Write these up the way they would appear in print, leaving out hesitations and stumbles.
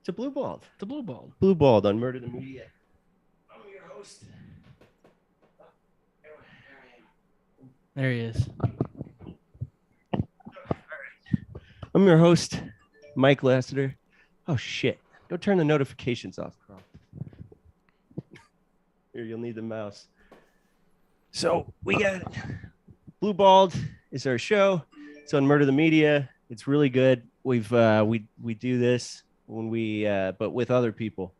to Blueballed. To Blueballed. Blueballed on Murder the Media. I'm your host. There he is. All right. I'm your host, Mike Lassiter. Oh, shit. Go turn the notifications off, Carl. Here, you'll need the mouse. So we got Blueballed is our show. It's on Murder the Media. It's really good. We do this when we but with other people.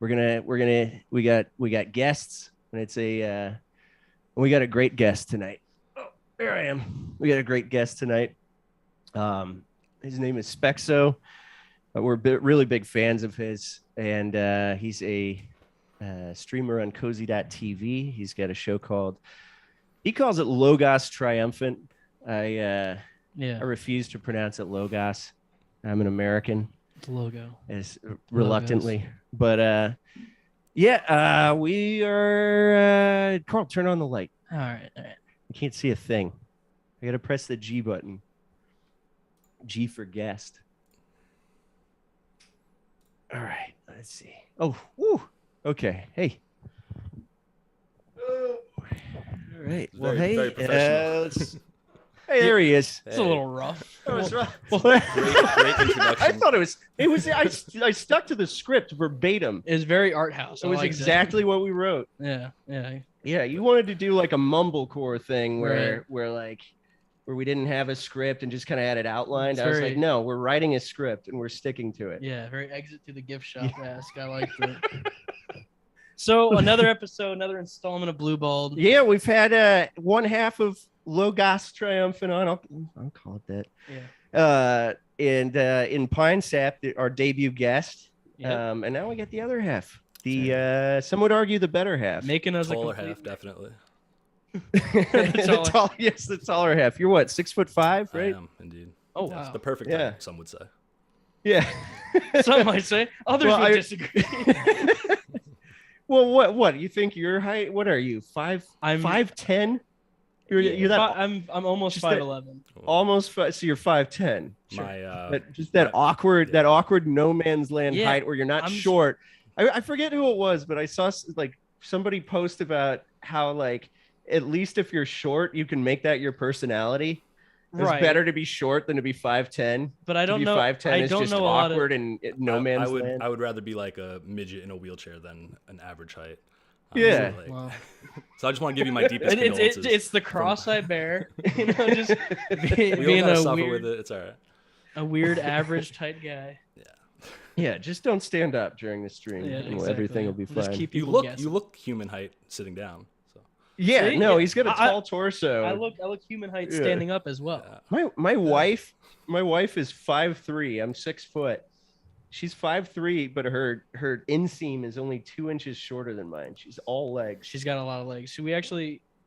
We got guests, and it's we got a great guest tonight. Oh, there I am. We got a great guest tonight. His name is Speckzo. We're really big fans of his, and he's a streamer on cozy.tv. He's got a show called, he calls it Logos Triumphant. I refuse to pronounce it Logos. I'm an American. It's logo. As reluctantly. Logos. But we are Carl, turn on the light. All right. I can't see a thing. I gotta press the G button. G for guest. All right, let's see. Oh, woo. Okay. Hey. Oh. All right. Well, very professional. Hey, there he is. It's a little rough. That was rough. Great introduction. I thought it was. I stuck to the script verbatim. It was very art house. It was exactly what we wrote. Yeah. Yeah, you wanted to do like a mumblecore thing where we didn't have a script and just kind of had it outlined. I was like, no, we're writing a script and we're sticking to it. Yeah, very exit to the gift shop-esque. I liked it. So another episode, another installment of Blueballed. Yeah, we've had one half of Logos Triumphant on. I'll call it that. Yeah. And in Pine Sap, our debut guest. Yep. And now we get the other half. Some would argue the better half. Making us taller a complete half, definitely. The taller half. You're what, 6'5", right? I am indeed. Oh, That's wow. the perfect height, some would say. Yeah. Some might say. Others would disagree. Well, what you think your height? What are you? 5'10"? You're that. I'm almost 5'11". Almost 5. So you're 5'10". Sure. That awkward no man's land height where you're not I'm short. I forget who it was, but I saw like somebody post about how like at least if you're short, you can make that your personality. It's better to be short than to be 5'10". But I don't know. 5'10" I is don't just know awkward and no man's land. I would rather be like a midget in a wheelchair than an average height. Yeah. Wow. So I just want to give you my deepest condolences. It's the cross-eyed bear. Just being a suffer with it. It's all right. A weird average type guy. Yeah, just don't stand up during the stream. Yeah, exactly. Everything will be fine. Just keep you look human height sitting down. So. Yeah, he's got a tall torso. I look human height standing up as well. Yeah. My wife is 5'3". I'm 6 foot. She's 5'3", but her inseam is only 2 inches shorter than mine. She's all legs. She's got a lot of legs.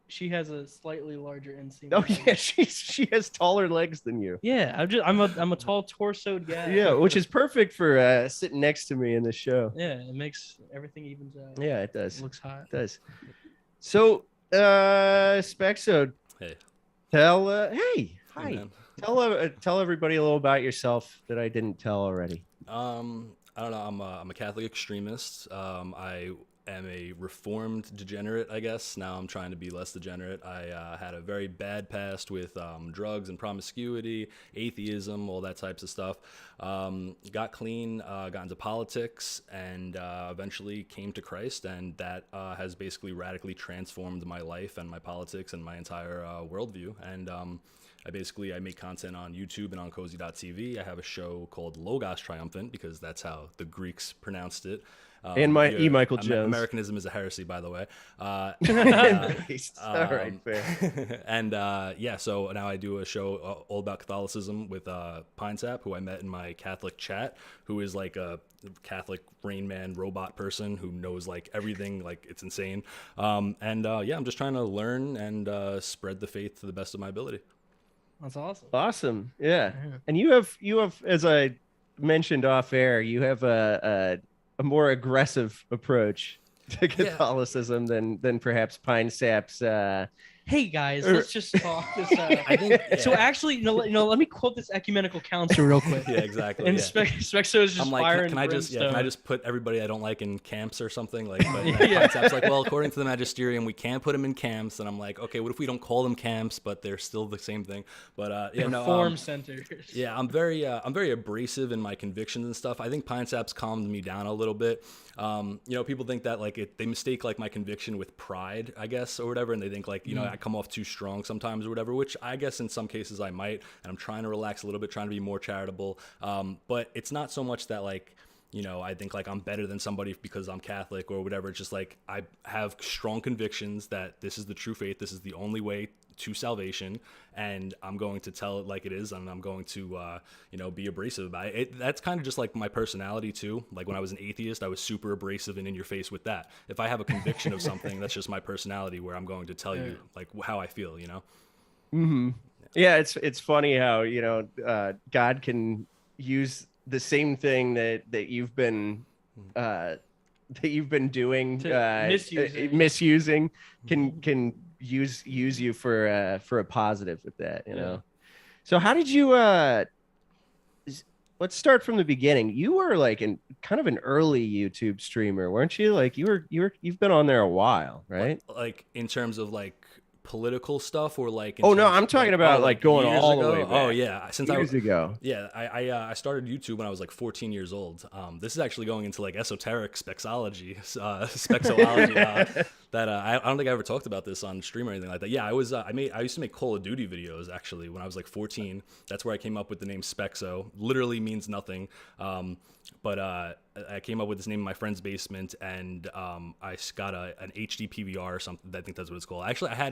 She has a slightly larger inseam. Oh yeah, she has taller legs than you. Yeah, I'm a tall torsoed guy. Yeah, which is perfect for sitting next to me in the show. Yeah, it makes everything evens out. Yeah, it does. It looks hot. It does. So, Speckzo, hey, hi. Tell everybody a little about yourself that I didn't tell already. I don't know. I'm a Catholic extremist. I am a reformed degenerate, I guess. Now I'm trying to be less degenerate. I had a very bad past with drugs and promiscuity, atheism, all that types of stuff. Got clean, got into politics, and eventually came to Christ, and that has basically radically transformed my life and my politics and my entire worldview. And I make content on YouTube and on cozy.tv. I have a show called Logos Triumphant because that's how the Greeks pronounced it. And Michael Jones. Americanism is a heresy, by the way. All right, fair. And so now I do a show all about Catholicism with Pine Sap, who I met in my Catholic chat, who is like a Catholic Rain Man robot person who knows like everything, like it's insane. I'm just trying to learn and spread the faith to the best of my ability. That's awesome. Awesome, yeah. And you have, as I mentioned off air, you have a more aggressive approach to Catholicism than perhaps Pine Sap's hey guys, let's just talk this out. I think So actually, let me quote this ecumenical council real quick. yeah, exactly. And yeah. Speckzo is just I'm like, firing can I just brimstone. can I just put everybody I don't like in camps or something? Like, but Yeah. Pine like, well, according to the magisterium, we can't put them in camps. And I'm like, okay, what if we don't call them camps, but they're still the same thing? But Reform centers. yeah, I'm very abrasive in my convictions and stuff. I think Pine Sap's calmed me down a little bit. People think that like they mistake like my conviction with pride, I guess, or whatever, and they think like I come off too strong sometimes or whatever, which I guess in some cases I might, and I'm trying to relax a little bit, trying to be more charitable. But it's not so much that like I think like I'm better than somebody because I'm Catholic or whatever. It's just like I have strong convictions that this is the true faith, this is the only way to salvation, and I'm going to tell it like it is, and I'm going to be abrasive about it. That's kind of just like my personality too. Like when I was an atheist, I was super abrasive and in your face with that. If I have a conviction of something, that's just my personality, where I'm going to tell you like how I feel. Mm-hmm. Yeah, it's funny how God can use the same thing that you've been doing misusing can use you for a positive with that, So how did you let's start from the beginning. You were like kind of an early YouTube streamer, weren't you? Like you've been on there a while, right? Like in terms of like political stuff, or like I'm talking about like going all the way back. Oh yeah, since years ago. Yeah, I started YouTube when I was like 14 years old. This is actually going into like esoteric spexology, spexology. That I don't think I ever talked about this on stream or anything like that. Yeah, I used to make Call of Duty videos actually when I was like 14. That's where I came up with the name Speckzo. Literally means nothing. But I came up with this name in my friend's basement, and I got an HD PVR or something. I think that's what it's called. Actually, I had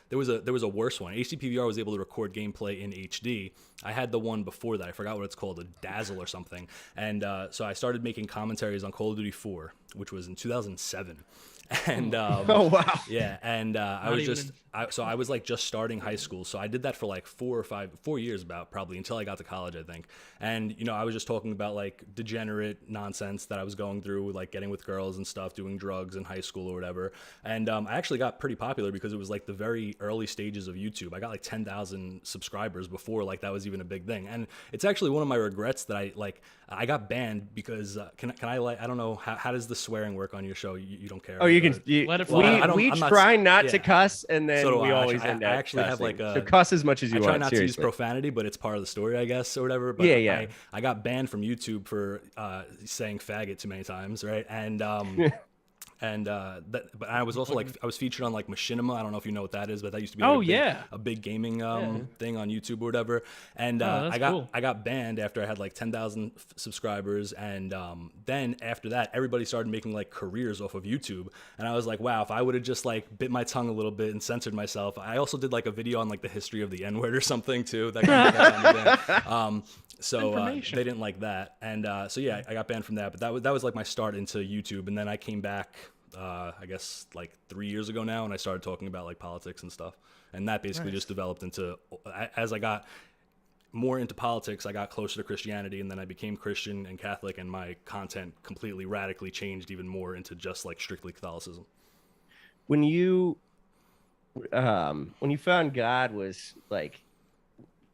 there was a worse one. HD PVR was able to record gameplay in HD. I had the one before that. I forgot what it's called, a Dazzle or something. And so I started making commentaries on Call of Duty 4, which was in 2007. And oh wow, yeah, and I was like just starting high school, so I did that for like 4 years about probably until I got to college, I think. And I was just talking about like degenerate nonsense that I was going through, like getting with girls and stuff, doing drugs in high school or whatever. And I actually got pretty popular because it was like the very early stages of YouTube. I got like 10,000 subscribers before like that was even a big thing. And it's actually one of my regrets that I got banned because can I like, I don't know how does the swearing work on your show? You don't care? Oh, you can. Let it fly. We try not to cuss, and then so we always end up. I actually cussing. have like so cuss as much as you want. I try not seriously. to use profanity, but it's part of the story, I guess, or whatever. But yeah. I got banned from YouTube for saying faggot too many times, right? And but I was also like I was featured on like Machinima. I don't know if you know what that is, but that used to be a big gaming thing on YouTube or whatever. And I got banned after I had like 10,000 subscribers, and then after that everybody started making like careers off of YouTube, and I was like, wow, if I would have just like bit my tongue a little bit and censored myself. I also did like a video on like the history of the N-word or something too. That got me banned. So they didn't like that, and so yeah, I got banned from that. But that was like my start into YouTube, and then I came back, I guess like 3 years ago now, and I started talking about like politics and stuff, and that basically just developed into as I got more into politics, I got closer to Christianity, and then I became Christian and Catholic, and my content completely radically changed even more into just like strictly Catholicism. When you found God, was like,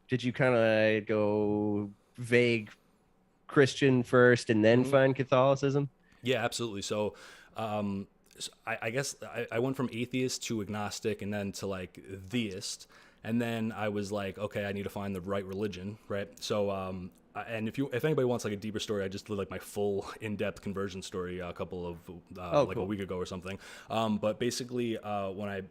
did you kind of go vague Christian first and then find Catholicism? Yeah, absolutely. So I guess I went from atheist to agnostic and then to like theist. And then I was like, okay, I need to find the right religion, right? So, and if anybody wants like a deeper story, I just did like my full in-depth conversion story a couple of like a week ago or something. But basically, when I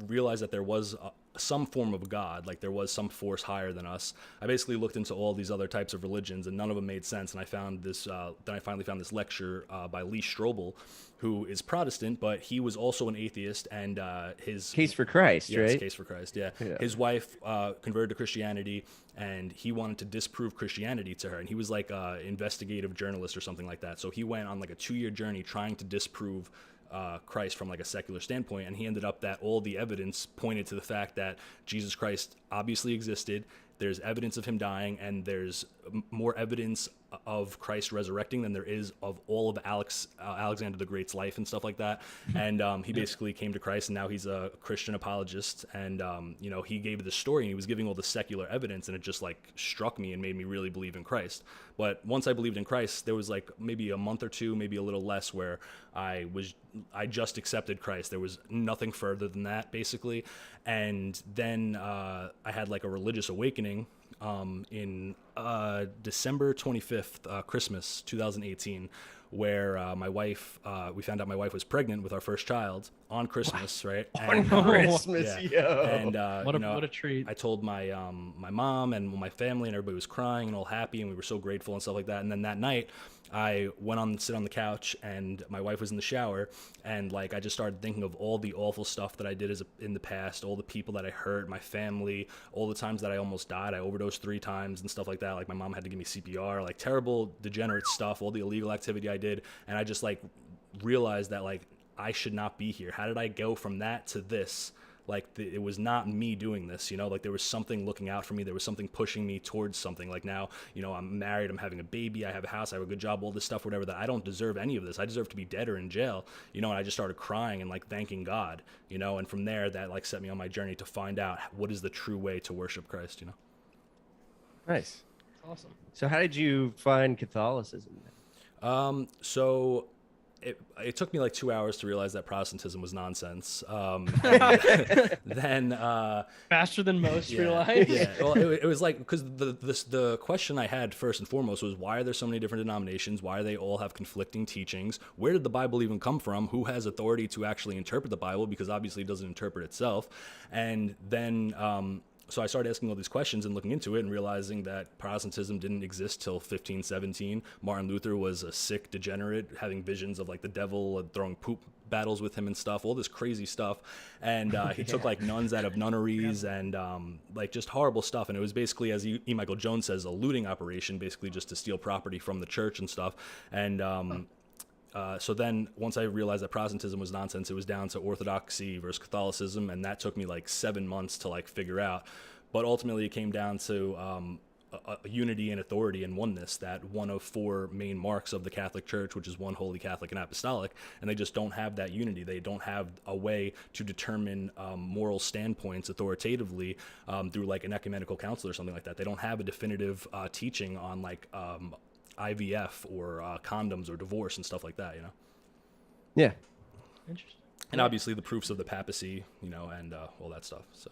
realized that there was some form of God, like there was some force higher than us, I basically looked into all these other types of religions, and none of them made sense. And I found this. Then I finally found this lecture by Lee Strobel, who is Protestant, but he was also an atheist, and his Case for Christ, right? Case for Christ, yeah. His wife converted to Christianity, and he wanted to disprove Christianity to her, and he was like an investigative journalist or something like that. So he went on like a 2-year journey trying to disprove Christ from like a secular standpoint, and he ended up that all the evidence pointed to the fact that Jesus Christ obviously existed. There's evidence of him dying, and there's more evidence of Christ resurrecting than there is of all of Alexander the Great's life and stuff like that. And he basically came to Christ, and now he's a Christian apologist. And you know, he gave the story, and he was giving all the secular evidence, and it just like struck me and made me really believe in Christ. But once I believed in Christ, there was like maybe a month or two, maybe a little less, where I just accepted Christ. There was nothing further than that, basically. And then I had like a religious awakening in December 25th, Christmas 2018, where my wife, we found out my wife was pregnant with our first child on Christmas, right? On Christmas, yo. And what a treat. I told my my mom and my family, and everybody was crying and all happy, and we were so grateful and stuff like that. And then that night, I went on to sit on the couch, and my wife was in the shower, and like I just started thinking of all the awful stuff that I did in the past, all the people that I hurt, my family, all the times that I almost died. I overdosed 3 times and stuff like that. Like my mom had to give me CPR, like terrible, degenerate stuff, all the illegal activity I did, and I just like realized that like I should not be here. How did I go from that to this? Like it was not me doing this, you know, like there was something looking out for me. There was something pushing me towards something. Like now, you know, I'm married, I'm having a baby, I have a house, I have a good job, all this stuff, whatever, that I don't deserve any of this. I deserve to be dead or in jail, you know, and I just started crying and like thanking God, you know, and from there that like set me on my journey to find out what is the true way to worship Christ, you know. Nice. Awesome. So how did you find Catholicism? So it took me like 2 hours to realize that Protestantism was nonsense. Then Faster than most realize. Yeah. Well, it was like, because the question I had first and foremost was, why are there so many different denominations? Why do they all have conflicting teachings? Where did the Bible even come from? Who has authority to actually interpret the Bible? Because obviously it doesn't interpret itself. And then so I started asking all these questions and looking into it and realizing that Protestantism didn't exist till 1517. Martin Luther was a sick degenerate having visions of like the devil and throwing poop battles with him and stuff, all this crazy stuff. And he took like nuns out of nunneries and like just horrible stuff. And it was basically, as E. Michael Jones says, a looting operation, basically just to steal property from the church and stuff. And so then once I realized that Protestantism was nonsense, it was down to Orthodoxy versus Catholicism, and that took me like 7 months to like figure out. But ultimately it came down to a unity and authority and oneness, that one of 4 main marks of the Catholic Church, which is one, Holy, Catholic, and Apostolic, and they just don't have that unity. They don't have a way to determine moral standpoints authoritatively through like an ecumenical council or something like that. They don't have a definitive teaching on like IVF or condoms or divorce and stuff like that, you know? Yeah. Interesting. And obviously the proofs of the papacy, you know, and all that stuff. So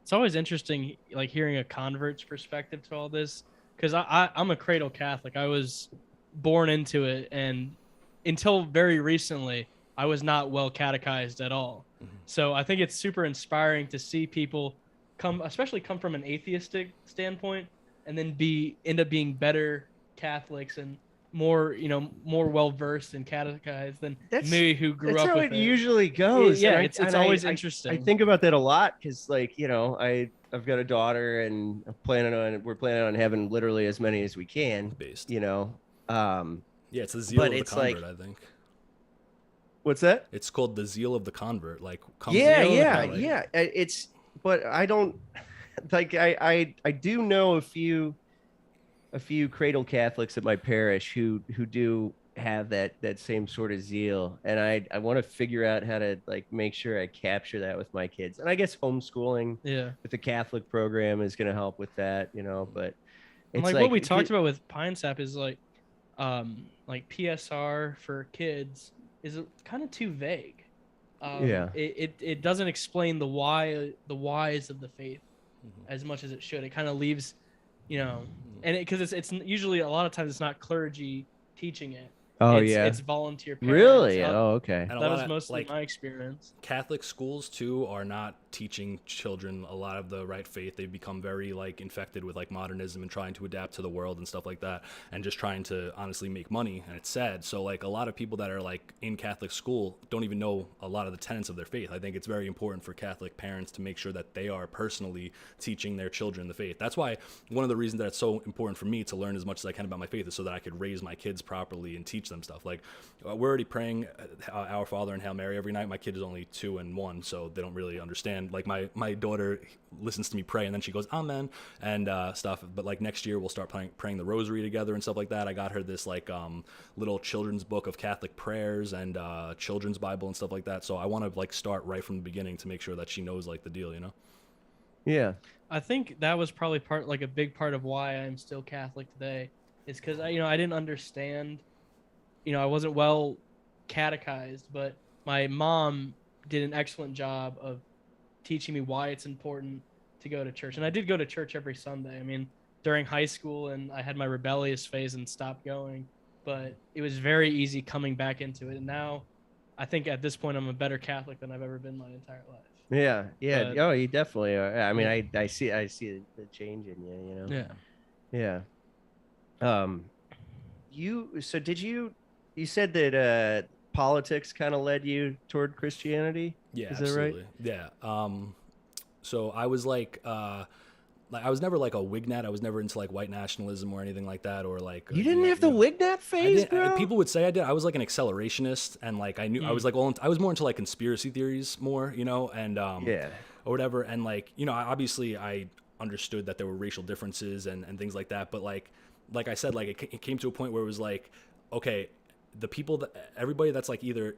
It's always interesting, like hearing a convert's perspective to all this, because I'm a cradle Catholic. I was born into it, and until very recently, I was not well catechized at all. Mm-hmm. So I think it's super inspiring to see people especially come from an atheistic standpoint, and then end up being better Catholics and more well versed and catechized than me, who grew up with it. That's how it usually goes. Yeah, it's always interesting. I think about that a lot because, like, you know, I've got a daughter, and we're planning on having literally as many as we can. You know, yeah, it's the zeal of the convert, I think. What's that? It's called the zeal of the convert. Like, yeah. It's, but I don't like. I do know a few cradle Catholics at my parish who do have that same sort of zeal, and I want to figure out how to like make sure I capture that with my kids. And I guess homeschooling with the Catholic program is going to help with that, you know. But it's like what we talked about with Pine Sap is like PSR for kids is kind of too vague. It doesn't explain the whys of the faith as much as it should. It kind of leaves, you know, and because it's usually a lot of times it's not clergy teaching it. It's volunteer parents. Really? Okay. That was mostly my experience. Catholic schools too are not teaching children a lot of the right faith. They've become very like infected with like modernism and trying to adapt to the world and stuff like that, and just trying to honestly make money. And it's sad. So like a lot of people that are like in Catholic school don't even know a lot of the tenets of their faith. I think it's very important for Catholic parents to make sure that they are personally teaching their children the faith. That's why one of the reasons that it's so important for me to learn as much as I can about my faith is so that I could raise my kids properly and teach them stuff. Like we're already praying Our Father and Hail Mary every night. My kid is only 2 and 1, so they don't really understand again, like my daughter listens to me pray and then she goes amen and stuff. But like next year we'll start praying the rosary together and stuff like that. I got her this like little children's book of Catholic prayers and children's Bible and stuff like that. So I want to like start right from the beginning to make sure that she knows like the deal, you know? Yeah. I think that was probably a big part of why I'm still Catholic today, is because I didn't understand, I wasn't well catechized, but my mom did an excellent job of teaching me why it's important to go to church. And I did go to church every Sunday. I mean, during high school, and I had my rebellious phase and stopped going, but it was very easy coming back into it. And now I think at this point I'm a better Catholic than I've ever been my entire life. Yeah. But, oh, you definitely are. I mean, yeah. I see the change in you, Yeah. So did you said that politics kind of led you toward Christianity? Yeah, is absolutely. that right? Yeah. So I was like I was never like a Wignat. I was never into like white nationalism or anything like that, or like You didn't have the Wignat phase, bro? People would say I did. I was like an accelerationist, and like I knew I was like I was more into like conspiracy theories more, and or whatever. And like obviously I understood that there were racial differences and things like that, but like I said, like it came to a point where it was like, okay, the people that everybody that's like either.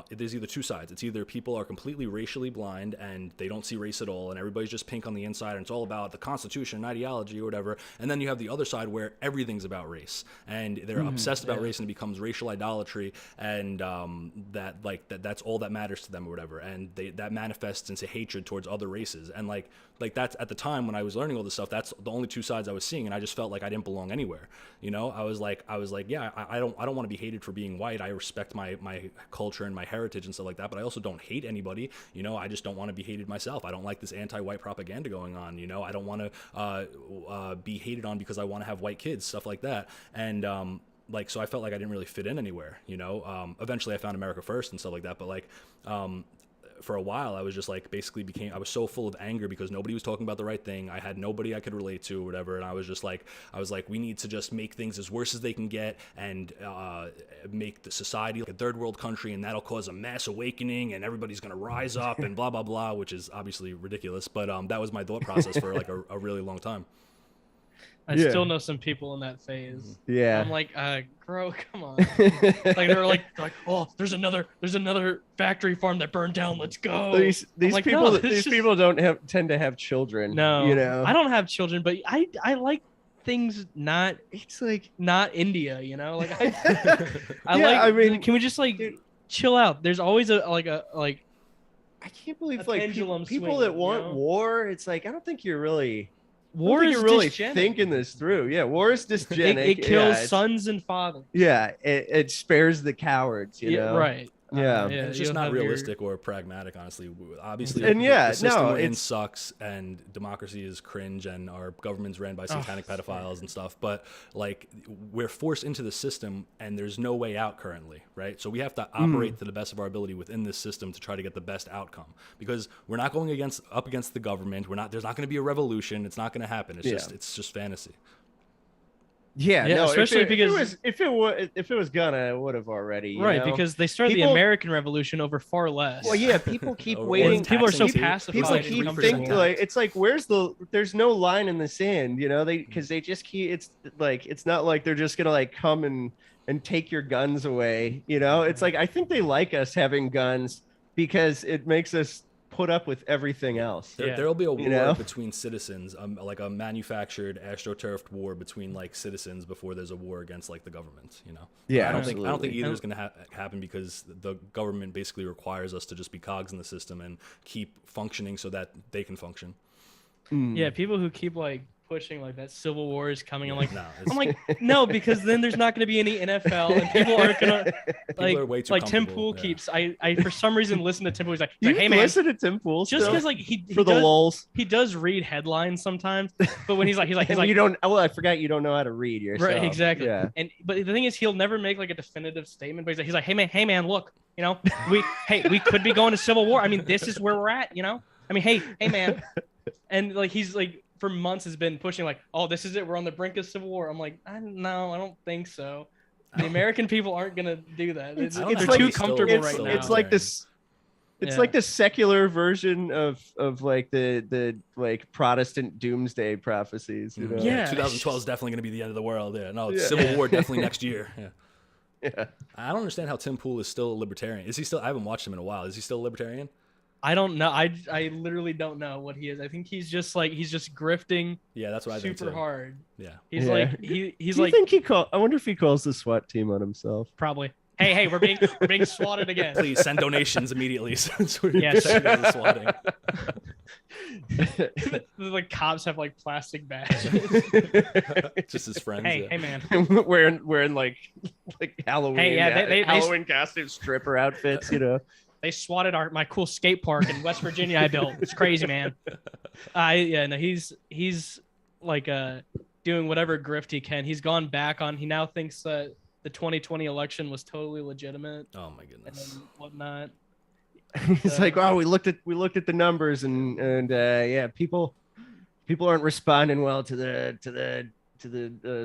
There's either two sides. It's either people are completely racially blind and they don't see race at all, and everybody's just pink on the inside, and it's all about the Constitution and ideology or whatever. And then you have the other side where everything's about race, and they're obsessed about race, and it becomes racial idolatry, and that's all that matters to them or whatever. And that manifests into hatred towards other races. And like that's at the time when I was learning all this stuff, that's the only two sides I was seeing, and I just felt like I didn't belong anywhere. I was like, yeah, I don't want to be hated for being white. I respect my culture and my heritage and stuff like that, but I also don't hate anybody. I just don't want to be hated myself. I don't like this anti-white propaganda going on. I don't want to be hated on because I want to have white kids, stuff like that. And so I felt like I didn't really fit in anywhere. Eventually I found America First and stuff like that, but like for a while I was just like I was so full of anger because nobody was talking about the right thing. I had nobody I could relate to or whatever, and I was like we need to just make things as worse as they can get and make the society like a third world country, and that'll cause a mass awakening and everybody's gonna rise up and blah blah blah, which is obviously ridiculous, but that was my thought process for like a really long time. I still know some people in that phase. Yeah. I'm like, bro, come on. Like they're like, oh, there's another factory farm that burned down. Let's go. These like, people, no, people don't tend to have children. No, I don't have children, but I like things not. It's like not India, Like I mean, can we just like chill out? There's always a I can't believe like people that want war. It's like I don't think you're really. War is really dysgenic. Thinking this through. Yeah, war is dysgenic. It kills sons and fathers. Yeah, it spares the cowards, you know? Right. Yeah. It's just not realistic or pragmatic, honestly. Obviously, and the system we're in sucks, and democracy is cringe, and our government's ran by satanic pedophiles and stuff. But like, we're forced into the system, and there's no way out currently, right? So we have to operate to the best of our ability within this system to try to get the best outcome, because we're not going up against the government. There's not going to be a revolution. It's not going to happen. It's just fantasy. Yeah, no, especially because if it was gonna, it would have already. Right, because they started the American Revolution over far less. Well, yeah, people keep waiting. People are so pacified. People keep thinking like it's like there's no line in the sand, because they just keep. It's not like they're just gonna like come and take your guns away. It's like I think they like us having guns because it makes us put up with everything else. There'll be a war between citizens, like a manufactured astroturfed war between like citizens before there's a war against like the government. Yeah, I don't think either is going to happen because the government basically requires us to just be cogs in the system and keep functioning so that they can function. Yeah, people who keep like pushing like that civil war is coming. I'm like, I'm like, no, because then there's not going to be any NFL and people aren't going to like Tim Pool keeps. I for some reason listen to Tim Pool. He's like, hey man, listen to Tim Pool just because like he the lulz. He does read headlines sometimes, but when he's like you don't. Well, I forgot you don't know how to read yourself. Right, exactly. Yeah. But the thing is, he'll never make like a definitive statement. But he's like, hey man, look, we could be going to civil war. I mean, this is where we're at. I mean, hey man, and like he's like. For months has been pushing like, oh, this is it. We're on the brink of civil war. I'm like, I don't think so. The American people aren't gonna do that. They're too comfortable right now. It's like this. It's Yeah. like the secular version of like the like Protestant doomsday prophecies, you know? Yeah. 2012 is definitely going to be the end of the world. Yeah, no, Yeah. Civil War definitely next year. Yeah. Yeah. I don't understand how Tim Pool is still a libertarian. Is he still? I haven't watched him in a while. Is he still a libertarian? I don't know. I literally don't know what he is. I think he's just grifting Yeah, that's what I think super too. hard. Yeah. He's Yeah. like he's Do you like think I wonder if he calls the SWAT team on himself. probably. Hey, we're being swatted again. Please send donations immediately. Since we're Yes. the swatting. The cops have like plastic badges. Just his friends. Hey, yeah. hey, man. wearing like Halloween, Hey, yeah, they- Halloween costume stripper outfits, you know. They swatted my cool skate park in West Virginia I built. It's crazy, man. No, he's like doing whatever grift he can. He's gone back on. He now thinks that the 2020 election was totally legitimate Oh my goodness. and whatnot. He's like, oh, we looked at the numbers and yeah, people aren't responding well to the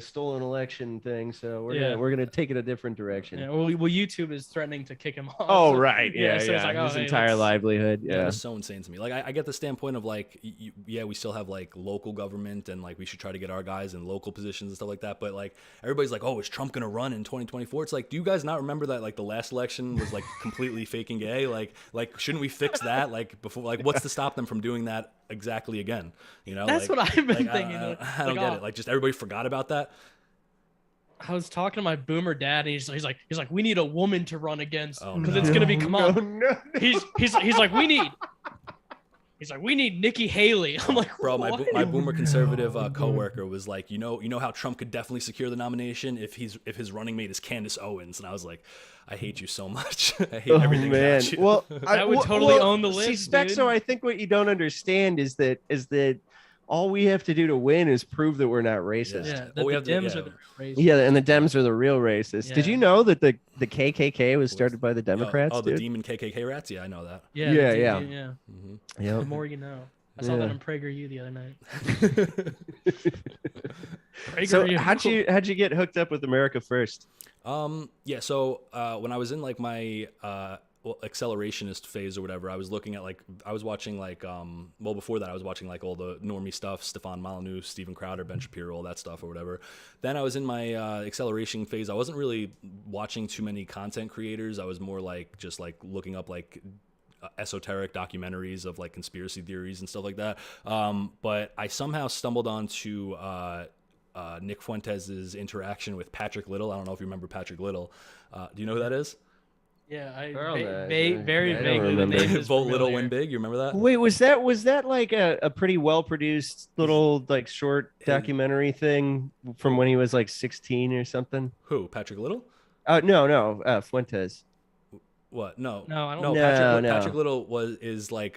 stolen election thing, so we're gonna take it a different direction. Yeah, well, YouTube is threatening to kick him off. Oh, so- right. Yeah. so it's like, oh, his hey, entire let's- livelihood. Yeah, Yeah. that's so insane to me. Like, I get the standpoint of like, yeah, we still have like local government and like we should try to get our guys in local positions and stuff like that. But like everybody's like, oh, is Trump gonna run in 2024? It's like, do you guys not remember that like the last election was like completely faking gay? Like shouldn't we fix that? Like before, like what's to stop them from doing that exactly again? You know, That's like, what I've been like, thinking. I don't get it. Like just everybody forgot about that. I was talking to my boomer dad, and he's like, we need a woman to run against Oh, because no. it's gonna be Kamala. No. He's like, we need Nikki Haley. I'm like, Bro, what? my boomer conservative coworker was like, you know how Trump could definitely secure the nomination if his running mate is Candace Owens, and I was like, I hate you so much. I hate everything about you. Well, That would totally own the list, See, Speckzo, dude. I think what you don't understand is that all we have to do to win is prove that we're not racist. Yeah, Oh, that we the have to- Dems yeah. are the racist. Yeah, and the Dems are the real racists. Did Yeah. you know that the KKK was started by the Democrats? Oh, the dude? demon KKK rats. Yeah, I know that. Yeah, Yeah, the- yeah. yeah. Mm-hmm. Yeah. The more you know. I saw Yeah. that on PragerU the other night. So PragerU. how'd you get hooked up with America First? Yeah. So when I was in like my accelerationist phase or whatever, I was watching before that I was watching like all the normie stuff, Stefan Molyneux, Steven Crowder, Ben Shapiro, all that stuff or whatever. Then I was in my acceleration phase. I wasn't really watching too many content creators. I was more like just like looking up like esoteric documentaries of like conspiracy theories and stuff like that. But I somehow stumbled onto Nick Fuentes' interaction with Patrick Little. I don't know if you remember Patrick Little. Do you know who that is? Yeah, Girl, no, very I don't vaguely the remember. name is Vote Little, familiar. Win Big. You remember that? Wait, was that like a pretty well produced little like short documentary thing from when he was like 16 or something? Who? Patrick Little? No, Fuentes. What? No. No, I don't- No, No, no. Patrick Little is like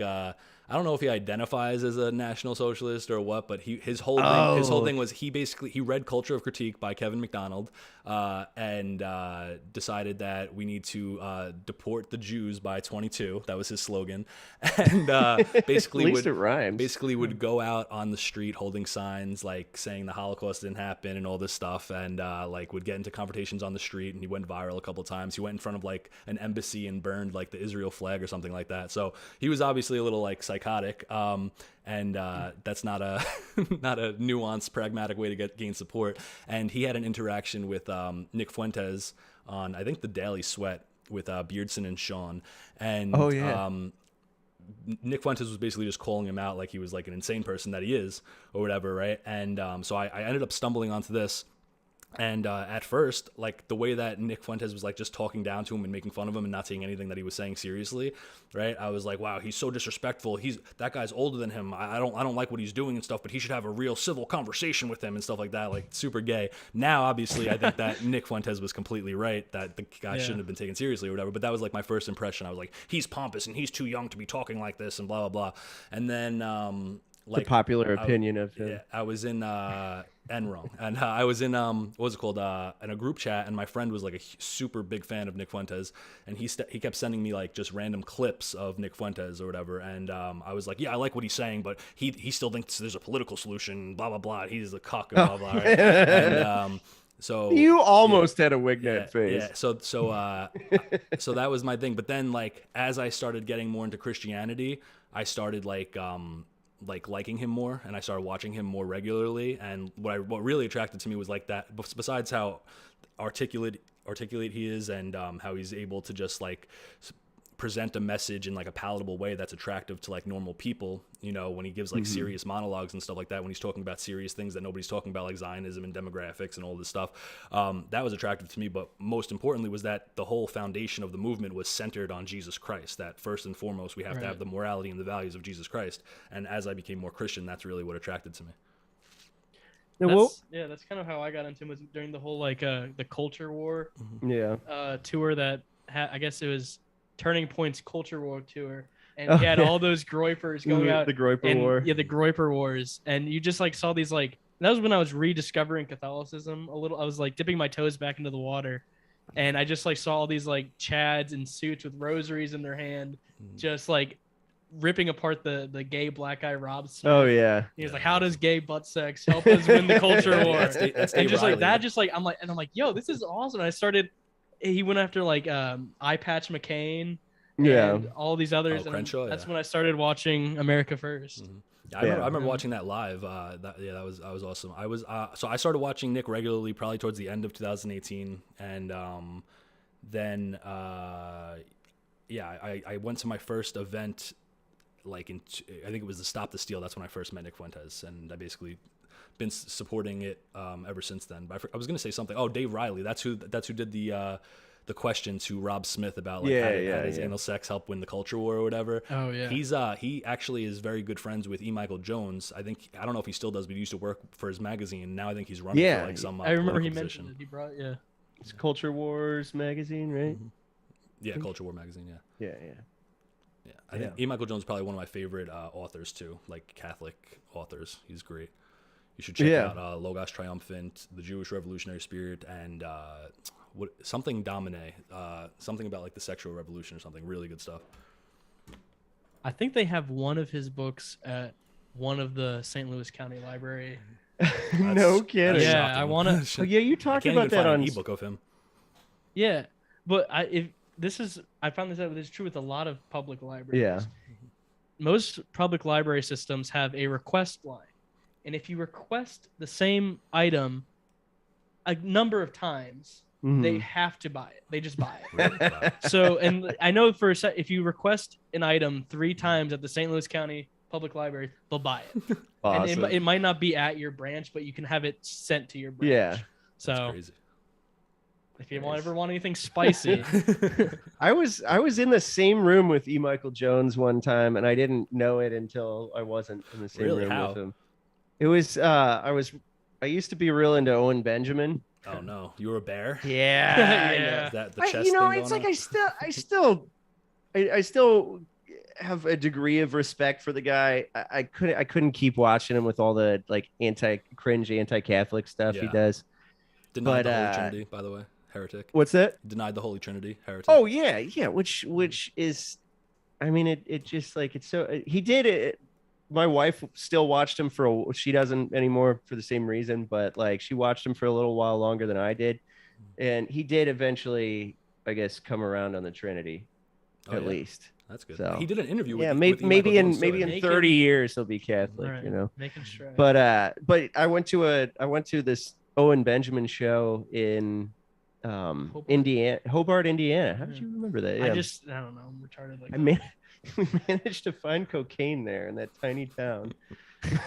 I don't know if he identifies as a National Socialist or what, but his whole thing was he read Culture of Critique by Kevin MacDonald and decided that we need to deport the Jews by 22. That was his slogan, and basically At least it rhymes. basically would go out on the street holding signs like saying the Holocaust didn't happen and all this stuff, and like would get into confrontations on the street. And he went viral a couple of times. He went in front of like an embassy and burned like the Israel flag or something like that. So he was obviously a little like psychotic, and that's not a not a nuanced, pragmatic way to gain support. And he had an interaction with Nick Fuentes on I think the Daily Sweat with Beardson and Sean, and Nick Fuentes was basically just calling him out like he was like an insane person that he is or whatever, right? And so I ended up stumbling onto this. And at first, like the way that Nick Fuentes was like just talking down to him and making fun of him and not taking anything that he was saying seriously, right? I was like, wow, he's so disrespectful. That guy's older than him. I don't like what he's doing and stuff, but he should have a real civil conversation with him and stuff like that, like super gay. Now, obviously, I think that Nick Fuentes was completely right that the guy shouldn't have been taken seriously or whatever. But that was like my first impression. I was like, he's pompous and he's too young to be talking like this and blah blah blah. And then the popular opinion of him. Yeah, I was in Enron, and I was in what was it called? In a group chat, and my friend was like a super big fan of Nick Fuentes, and he kept sending me like just random clips of Nick Fuentes or whatever, and I was like, yeah, I like what he's saying, but he still thinks there's a political solution, blah blah blah. He's a cuck, and blah blah. Right? And So You almost had a Wignet yeah, phase. yeah. So that was my thing. But then like as I started getting more into Christianity, I started like liking him more, and I started watching him more regularly. And what really attracted to me was like that. Besides how articulate he is, and how he's able to just like present a message in like a palatable way that's attractive to like normal people, you know, when he gives like serious monologues and stuff like that, when he's talking about serious things that nobody's talking about, like Zionism and demographics and all this stuff, that was attractive to me. But most importantly was that the whole foundation of the movement was centered on Jesus Christ, that first and foremost we have to have the morality and the values of Jesus Christ. And as I became more Christian, that's really what attracted to me. That's kind of how I got into it, during the whole like the culture war Yeah. tour that I guess it was Turning Point's culture war tour, and he had all those groypers going out, the Groyper War. Yeah, the Groyper wars, and you just like saw these like, that was when I was rediscovering Catholicism a little. I was like dipping my toes back into the water, and I just like saw all these like Chads in suits with rosaries in their hand, just like ripping apart the gay black guy Rob Smith. Oh yeah. He was like, how does gay butt sex help us win the culture war? That's And just Riley. like that, just like I'm like, yo, this is awesome. And I started. He went after like Eye Patch McCain, and all these others. And Crenshaw, that's when I started watching America First. Yeah, I remember watching that live. That was awesome. So I started watching Nick regularly probably towards the end of 2018, and then I went to my first event like I think it was the Stop the Steal. That's when I first met Nick Fuentes, and I basically been supporting it ever since then. But I was going to say something. Oh, Dave Riley. That's who did the question to Rob Smith about like how does anal sex help win the culture war or whatever. Oh yeah. He actually is very good friends with E. Michael Jones. I don't know if he still does, but he used to work for his magazine. Now I think he's running for like some. I remember he position. mentioned it. He brought It's Culture Wars magazine, right? Yeah, Culture War magazine. Yeah. Yeah. I think E. Michael Jones is probably one of my favorite authors too, like Catholic authors. He's great. You should check out Logos Triumphant, The Jewish Revolutionary Spirit, and something Domine, something about like the sexual revolution or something. Really good stuff. I think they have one of his books at one of the St. Louis County Library. No kidding. Yeah, I want to. Oh, yeah, you talked about that on an ebook of him. Yeah, but I found this out. It's true with a lot of public libraries. Yeah. Most public library systems have a request line. And if you request the same item a number of times, they have to buy it. They just buy it. So, and I know if you request an item 3 times at the St. Louis County Public Library, they'll buy it. Awesome. And it might not be at your branch, but you can have it sent to your branch. Yeah. So that's crazy. If you ever want anything spicy. I was in the same room with E. Michael Jones one time, and I didn't know it until I wasn't in the same room with him. It was I used to be real into Owen Benjamin. Oh no, you were a bear? Yeah. Yeah. That the chest thing it's like on? I still have a degree of respect for the guy. I couldn't keep watching him with all the like anti-Catholic stuff he does. Denied the Holy Trinity, by the way. Heretic. What's that? Denied the Holy Trinity. Heretic. Oh yeah, which is, I mean, it just like it's so he did it. My wife still watched him she doesn't anymore for the same reason, but like she watched him for a little while longer than I did, and he did eventually, I guess, come around on the Trinity, at least. That's good. So, he did an interview with maybe in 30 years he'll be Catholic, right. you know. Making sure. But I went to this Owen Benjamin show in Hobart, Indiana. How did you remember that? Yeah. I don't know. I'm retarded like we managed to find cocaine there in that tiny town.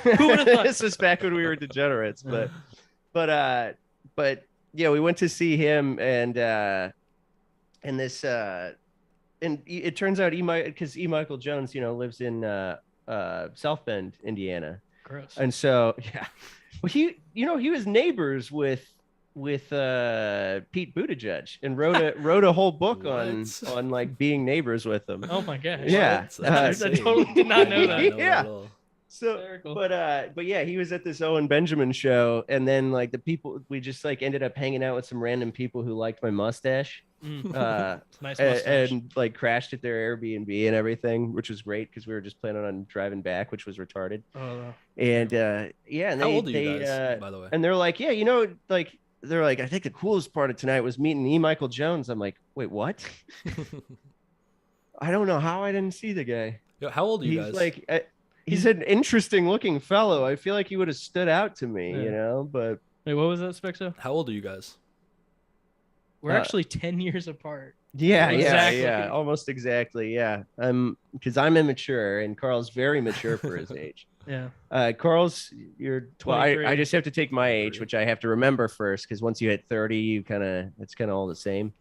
Who would have thought? This was back when we were degenerates, but yeah, we went to see him, and this and it turns out because E. Michael Jones, lives in South Bend, Indiana. Gross. And so well, he was neighbors with Pete Buttigieg and wrote a whole book on like being neighbors with him. Oh my gosh. Yeah. I totally did not know that. Yeah. So, but yeah, he was at this Owen Benjamin show, and then like the people, we just like ended up hanging out with some random people who liked my mustache, Nice mustache. and like crashed at their Airbnb and everything, which was great because we were just planning on driving back, which was retarded. Oh, wow. And and how old are you guys, by the way? And they're like, yeah, like they're like, I think the coolest part of tonight was meeting E. Michael Jones. I'm like, wait, what? I don't know how I didn't see the guy. Yo, how old are you He's guys? like, he's an interesting looking fellow. I feel like he would have stood out to me, you know, but Wait, what was that, Speckzo? How old are you guys? We're actually 10 years apart. yeah, Exactly. yeah, almost exactly. Yeah. Because I'm immature and Carl's very mature for his age. Yeah. Carl's, you're well, 23. I just have to take my age, which I have to remember first, because once you hit 30, it's kind of all the same.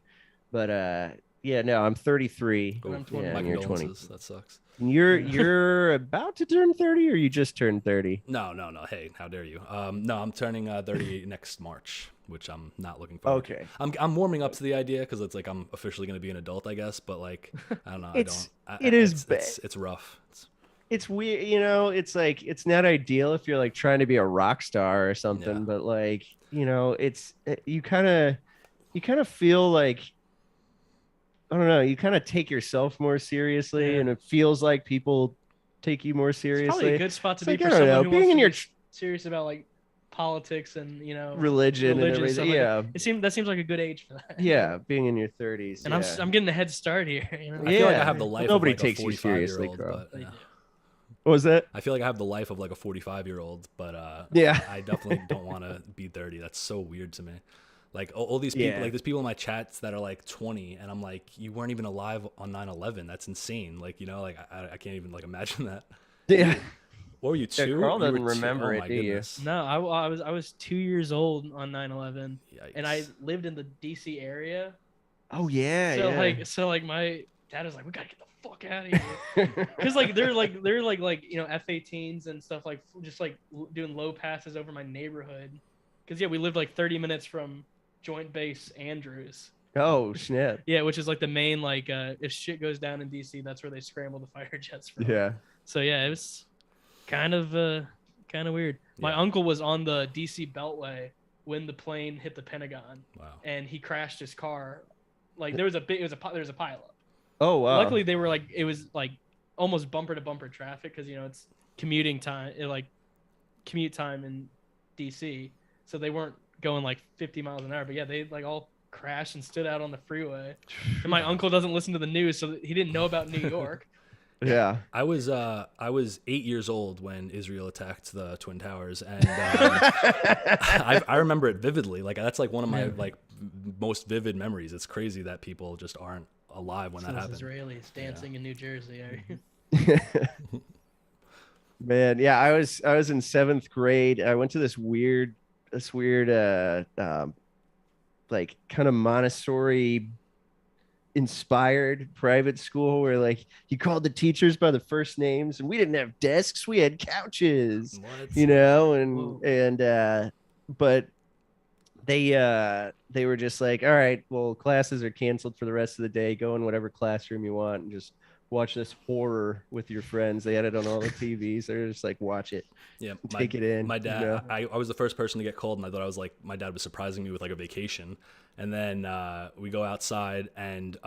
But yeah, no, I'm 33. Oh, I'm 20. Yeah, my and you're 20. condolences. That sucks. And you're about to turn 30, or you just turned 30? No. Hey, how dare you? No, I'm turning 30 next March, which I'm not looking forward to. I'm warming up to the idea because it's like I'm officially going to be an adult, I guess. But like, I don't know. It's rough. It's weird, you know. It's like it's not ideal if you're like trying to be a rock star or something. Yeah. But like, you know, you kind of feel like, I don't know, you kind of take yourself more seriously, and it feels like people take you more seriously. It's probably a good spot to be like, for I don't someone know, who being wants in to your be serious about like politics and, you know, religion and everything. stuff like Yeah, that seems like a good age for that. yeah, being in your 30s. And I'm getting the head start here. You know? I feel like I have the life Nobody of like takes a you 45 seriously, year old, Carl. but, yeah. What was that? I feel like I have the life of like a 45-year-old, but yeah, I definitely don't want to be 30. That's so weird to me. Like all these people, like there's people in my chats that are like 20, and I'm like, you weren't even alive on 9/11. That's insane. Like, you know, like I can't even like imagine that. Yeah. What were you, 2? Yeah, Carl You were doesn't remember Oh it, my do you? goodness. No, I was 2 years old on 9/11, and I Yikes. lived in the DC area. Oh yeah. So like my dad was like, we gotta get the fuck out of here, because like they're like you know, F-18s and stuff, like just like doing low passes over my neighborhood, because we lived like 30 minutes from Joint Base Andrews. Oh snap. Yeah, which is like the main, like if shit goes down in DC, that's where they scramble the fighter jets from. Yeah. So yeah, it was kind of weird. My uncle was on the DC Beltway when the plane hit the Pentagon. Wow. And he crashed his car. Like there was a pileup. Oh wow. Luckily they were like, it was like almost bumper to bumper traffic, because you know it's commute time in DC, so they weren't going like 50 miles an hour. But yeah, they like all crashed and stood out on the freeway. And my uncle doesn't listen to the news, so he didn't know about New York. Yeah. I was 8 years old when Israel attacked the Twin Towers, and I remember it vividly. Like that's like one of my like most vivid memories. It's crazy that people just aren't alive when that happened. Israelis dancing in New Jersey. Man, yeah, I was in 7th grade. I went to this weird like kind of Montessori inspired private school where like you called the teachers by the first names, and we didn't have desks, we had couches. What? You know, and but they were just like, all right, well, classes are canceled for the rest of the day, go in whatever classroom you want and just watch this horror with your friends. They had it on all the TVs. They're just like, watch it. Yeah, take it in. My dad, you know? I was the first person to get called, and I thought I was like, my dad was surprising me with like a vacation. And then we go outside, and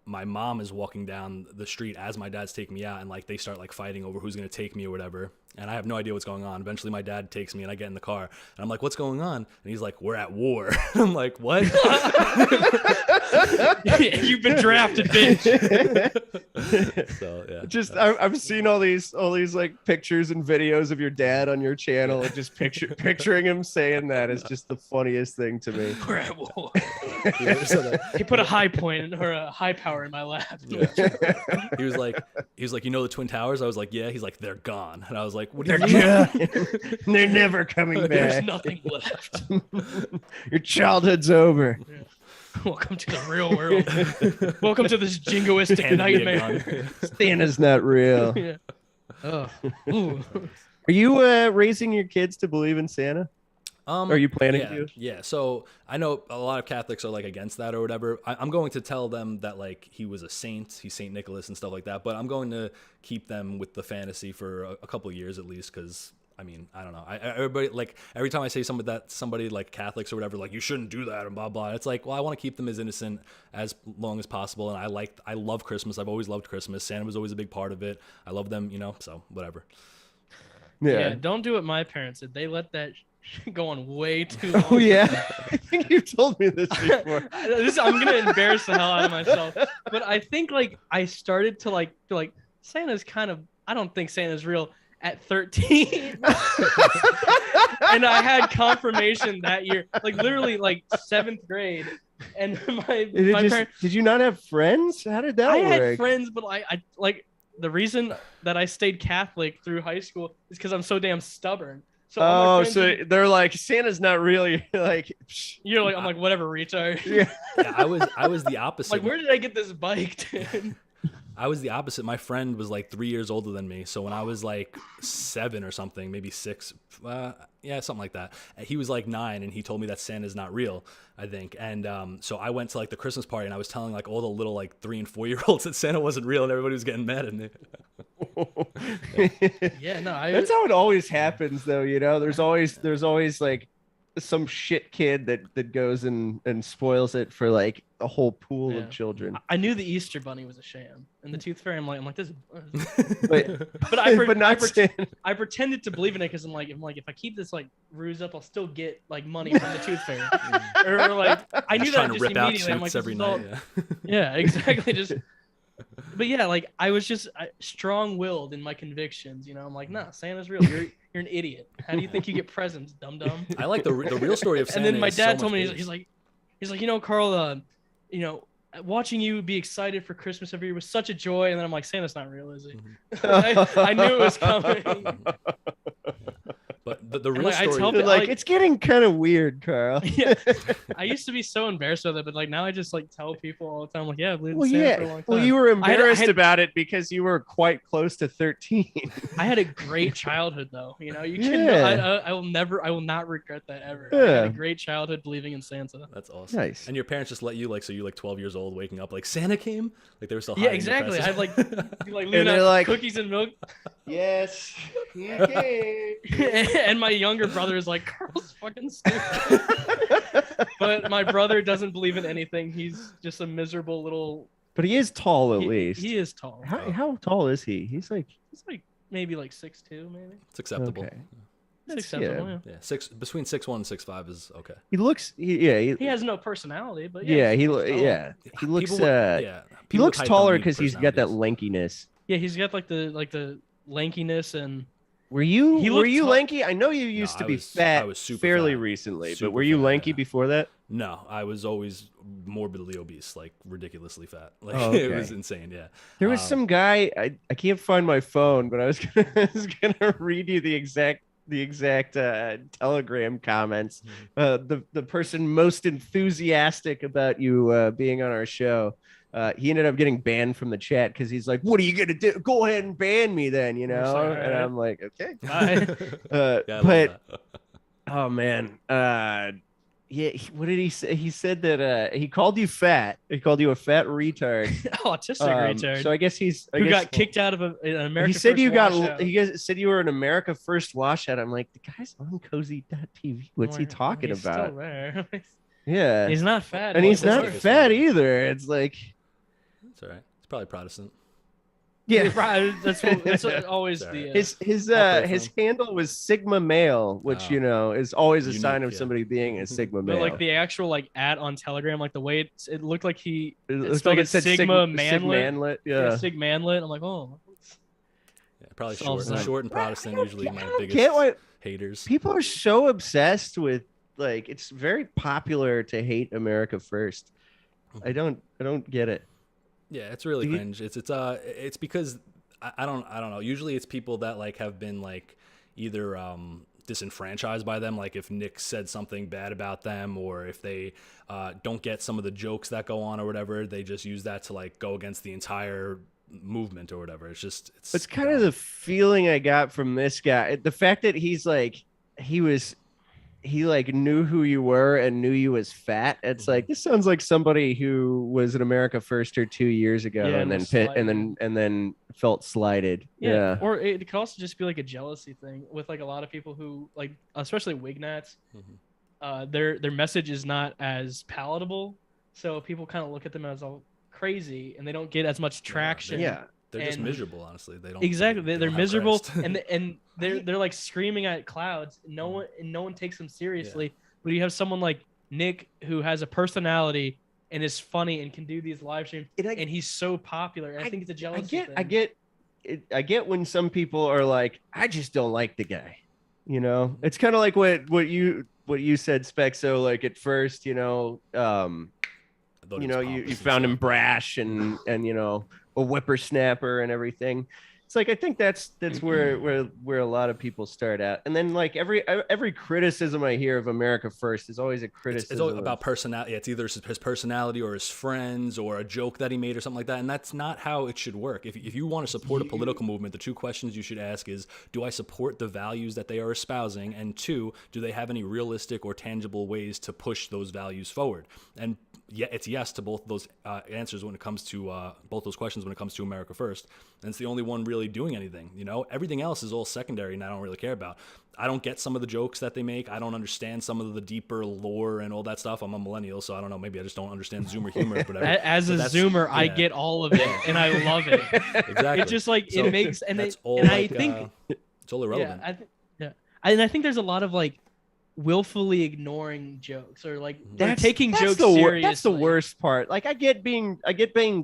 my mom is walking down the street as my dad's taking me out, and like they start like fighting over who's gonna take me or whatever. And I have no idea what's going on. Eventually, my dad takes me, and I get in the car, and I'm like, "What's going on?" And he's like, "We're at war." I'm like, "What?" You've been drafted, bitch. So yeah, just I've seen all these like pictures and videos of your dad on your channel, and just picturing him saying that is just the funniest thing to me. We're at war. He put a high point or a high power in my lap. Yeah. He was like, you know the Twin Towers? I was like, yeah. He's like, they're gone. And I was like, what do you mean? They're never coming back. There's nothing left. Your childhood's over. Yeah. Welcome to the real world. Welcome to this jingoistic nightmare. Santa's not real. Yeah. Oh. Ooh. Are you raising your kids to believe in Santa? Are you planning to? Yeah. So I know a lot of Catholics are like against that or whatever. I'm going to tell them that like he was a saint, he's Saint Nicholas and stuff like that. But I'm going to keep them with the fantasy for a couple of years at least, because I mean, I don't know. Everybody, like, every time I say somebody like Catholics or whatever, like, you shouldn't do that and blah, blah. It's like, well, I want to keep them as innocent as long as possible. And I love Christmas. I've always loved Christmas. Santa was always a big part of it. I love them, you know, so whatever. Yeah. Don't do what my parents did. They let that going way too long. Oh yeah, I think you told me this before. I'm gonna embarrass the hell out of myself. But I think like I started to like feel like Santa's kind of. I don't think Santa's real at 13. And I had confirmation that year, like literally like 7th grade. And my parents. Did you not have friends? How did that work? I had friends, but I like the reason that I stayed Catholic through high school is because I'm so damn stubborn. So all my friends they're like, Santa's not really like. You're like, I'm like, whatever, retard. Yeah, I was the opposite. Like, where did I get this bike, dude? I was the opposite. My friend was like 3 years older than me. So when I was like 7 or something, maybe 6, yeah, something like that. He was like 9 and he told me that Santa's not real, I think. And so I went to like the Christmas party and I was telling like all the little like 3 and 4 year olds that Santa wasn't real and everybody was getting mad at me. Yeah, no, that's how it always happens though. You know, there's always like some shit kid that goes and spoils it for like a whole pool of children. I knew the Easter Bunny was a sham, and the Tooth Fairy. I'm like this. but I pretended to believe in it because I'm like if I keep this like ruse up, I'll still get like money from the Tooth Fairy. or like I knew that just immediately. I'm like, every night. Yeah, exactly. But yeah, like I was just strong-willed in my convictions. You know, I'm like, nah, Santa's real. You're an idiot. How do you think you get presents, dum dum? I like the real story of Santa. And then my dad told me he's like, you know, Carl, you know, watching you be excited for Christmas every year was such a joy. And then I'm like, Santa's not real, is he? I knew it was coming. But the real story, it's getting kind of weird, Carl. Yeah, I used to be so embarrassed with it, but like now I just like tell people all the time, like, yeah, I've lived in Santa for a long time. Well, you were embarrassed about it because you were quite close to 13. I had a great childhood, though. You know, you can. I will not regret that ever. Yeah. I had a great childhood believing in Santa. That's awesome. Nice. And your parents just let you like, so you're like 12 years old, waking up like Santa came, like they were still. Yeah, exactly. I'd like leaving out like cookies and milk. Yes. Okay. And my younger brother is like, Carl's fucking stupid. But my brother doesn't believe in anything. He's just a miserable little. But he is tall at least. He is tall. How tall is he? He's like maybe like 6'2", maybe. It's acceptable. Okay. It's acceptable. Yeah. Between 6'1" and 6'5" is okay. He looks. He has no personality, but he looks. He looks taller because he's got that lankiness. Yeah, he's got like the lankiness and. Were you lanky? I know you used to be fat. I was super fairly fat. recently, Super but were you fat, lanky before that? No, I was always morbidly obese, like ridiculoely fat. Like okay. It was insane. Yeah. There was some guy. I can't find my phone, but I was gonna read you the exact Telegram comments. The person most enthusiastic about you being on our show. He ended up getting banned from the chat because he's like, "What are you gonna do? Go ahead and ban me, then." You know, and I'm like, "Okay." But oh man, yeah. What did he say? He said that he called you fat. He called you a fat retard. Autistic retard. So I guess who got kicked out of an America. He said First He said you were an America First washout. I'm like, the guy's on cozy.tv. What's he talking about? Still there. Yeah, he's not fat, and he's not fat either. It's like. It's all right. It's probably Protestant. Yeah, that's always the his handle was Sigma Male, which is always a sign of somebody being a Sigma Male. But like the actual like at on Telegram, like the way it looked like it like it said Sigma Manlet. Yeah, Sig Manlet. I'm like, oh. Yeah, probably short and Protestant usually my biggest haters. People are so obsessed with like it's very popular to hate America First. I don't get it. Yeah, it's really cringe. It's because I don't know. Usually it's people that like have been like either disenfranchised by them, like if Nick said something bad about them, or if they don't get some of the jokes that go on or whatever, they just use that to like go against the entire movement or whatever. It's kind of the feeling I got from this guy. The fact that he's like he like knew who you were and knew you as fat. It's like, this sounds like somebody who was in America First or 2 years ago and then felt slighted. Yeah. Or it could also just be like a jealousy thing with like a lot of people who like, especially Wignats, their message is not as palatable. So people kind of look at them as all crazy and they don't get as much traction. Yeah. They're just miserable, honestly. They don't exactly. they They're don't have miserable, Christ. and they're like screaming at clouds. No one takes them seriously. But you have someone like Nick who has a personality and is funny and can do these live streams, and he's so popular. And I think it's a jealousy thing. I get when some people are like, I just don't like the guy. You know, it's kind of like what you said, speckzo. Like at first, you found him brash and a whippersnapper and everything. It's like I think that's where a lot of people start out, and then like every criticism I hear of America First is always a criticism. It's about personality. It's either his personality or his friends or a joke that he made or something like that, and that's not how it should work. If you want to support a political movement, the two questions you should ask is: do I support the values that they are espousing? And two, do they have any realistic or tangible ways to push those values forward? And yeah, it's yes to both those answers when it comes to both those questions when it comes to America First, and it's the only one really doing anything. Everything else is all secondary, and I don't really care about. I don't get some of the jokes that they make. I don't understand some of the deeper lore and all that stuff. I'm a millennial, so I don't know. Maybe I just don't understand Zoomer humor. But as a Zoomer, I get all of it, and I love it. Exactly. It's just like it makes, and that's it, all. and like, I think it's all irrelevant. And I think there's a lot of like willfully ignoring jokes or like taking that's jokes seriously. That's the worst part. Like I get being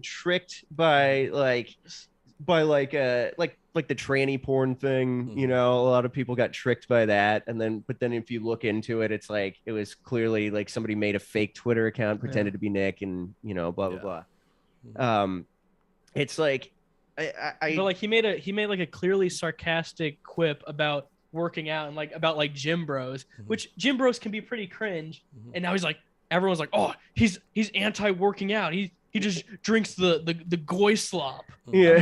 tricked by the tranny porn thing. A lot of people got tricked by that, but then if you look into it, it's like it was clearly like somebody made a fake Twitter account, pretended to be Nick, and blah blah blah. It's like but like he made like a clearly sarcastic quip about working out and like about like gym bros, which gym bros can be pretty cringe, and now he's like, everyone's like, oh, he's anti working out, he just drinks the goy slop. I'm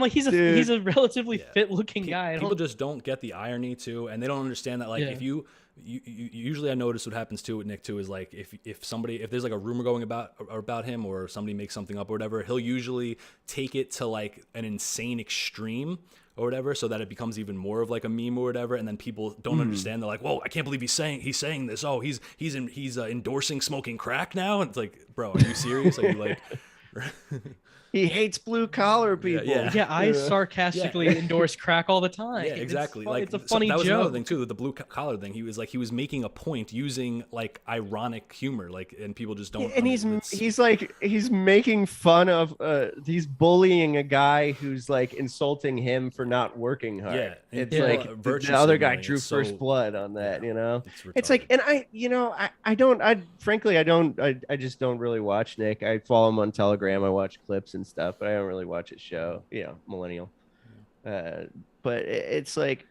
like he's a relatively fit looking guy. People just don't get the irony too, and they don't understand that if you usually I notice what happens too with Nick too is like if there's like a rumor going about him or somebody makes something up or whatever, he'll usually take it to like an insane extreme or whatever, so that it becomes even more of like a meme or whatever, and then people don't understand. They're like, "Whoa, I can't believe he's saying this. Oh, he's endorsing smoking crack now." And it's like, bro, are you serious? Are you like? He hates blue collar people. I sarcastically endorse crack all the time. Yeah, exactly. It's a funny that was joke. another thing too. The blue collar thing. He was making a point using like ironic humor, like, and people just don't. And he's making fun of he's bullying a guy who's like insulting him for not working hard. Yeah, it's like the other guy drew first blood on that. It's like, and I just don't really watch Nick. I follow him on Telegram. I watch clips and stuff, but I don't really watch his show. Millennial. But it's like,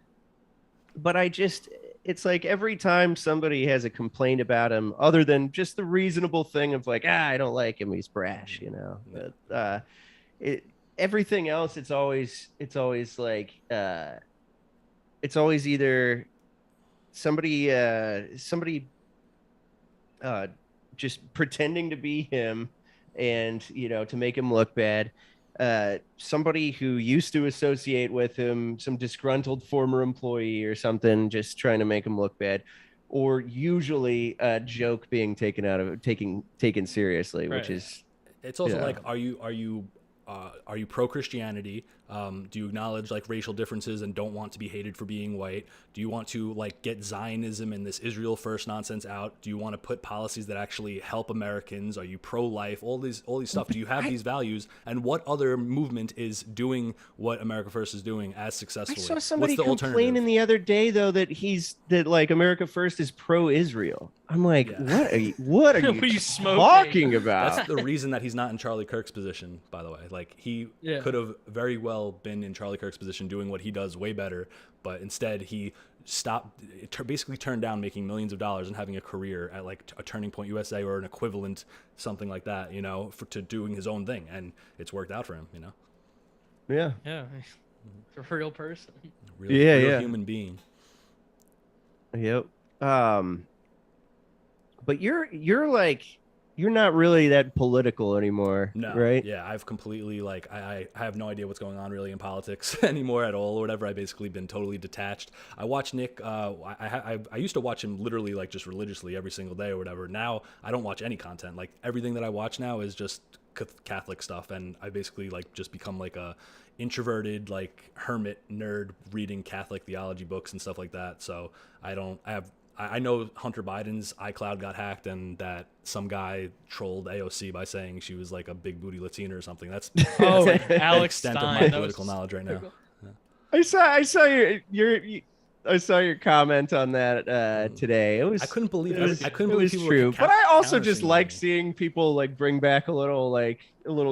it's like every time somebody has a complaint about him, other than just the reasonable thing of like, I don't like him, he's brash, But everything else, it's always like, it's always either somebody just pretending to be him, and to make him look bad, somebody who used to associate with him, some disgruntled former employee or something, just trying to make him look bad, or usually a joke being taken seriously, which is, it's also like, are you pro Christianity? Do you acknowledge like racial differences and don't want to be hated for being white? Do you want to like get Zionism and this Israel first nonsense out? Do you want to put policies that actually help Americans? Are you pro-life? All these stuff. Do you have these values? And what other movement is doing what America First is doing as successfully? I saw somebody complaining the other day though that like America First is pro-Israel. I'm like, what are you talking about? That's the reason that he's not in Charlie Kirk's position, by the way. Like he could have very well been in Charlie Kirk's position doing what he does way better, but instead he basically turned down making millions of dollars and having a career at like a Turning Point USA or an equivalent, something like that, to doing his own thing, and it's worked out for him, Yeah, a real person, real human being. Yep. But you're not really that political anymore, right? Yeah, I've completely I have no idea what's going on really in politics anymore at all or whatever. I've basically been totally detached. I watch Nick. I used to watch him literally like just religiously every single day or whatever. Now I don't watch any content. Like everything that I watch now is just Catholic stuff, and I basically like just become like a introverted like hermit nerd reading Catholic theology books and stuff like that. So I know Hunter Biden's iCloud got hacked and that some guy trolled AOC by saying she was like a big booty Latina or something. That's Alex the extent Stein, of my that political was knowledge right now. I saw your comment on that today. It was I couldn't believe it was, I couldn't it believe was people true. were But I also just countersing like me. seeing people like bring back a little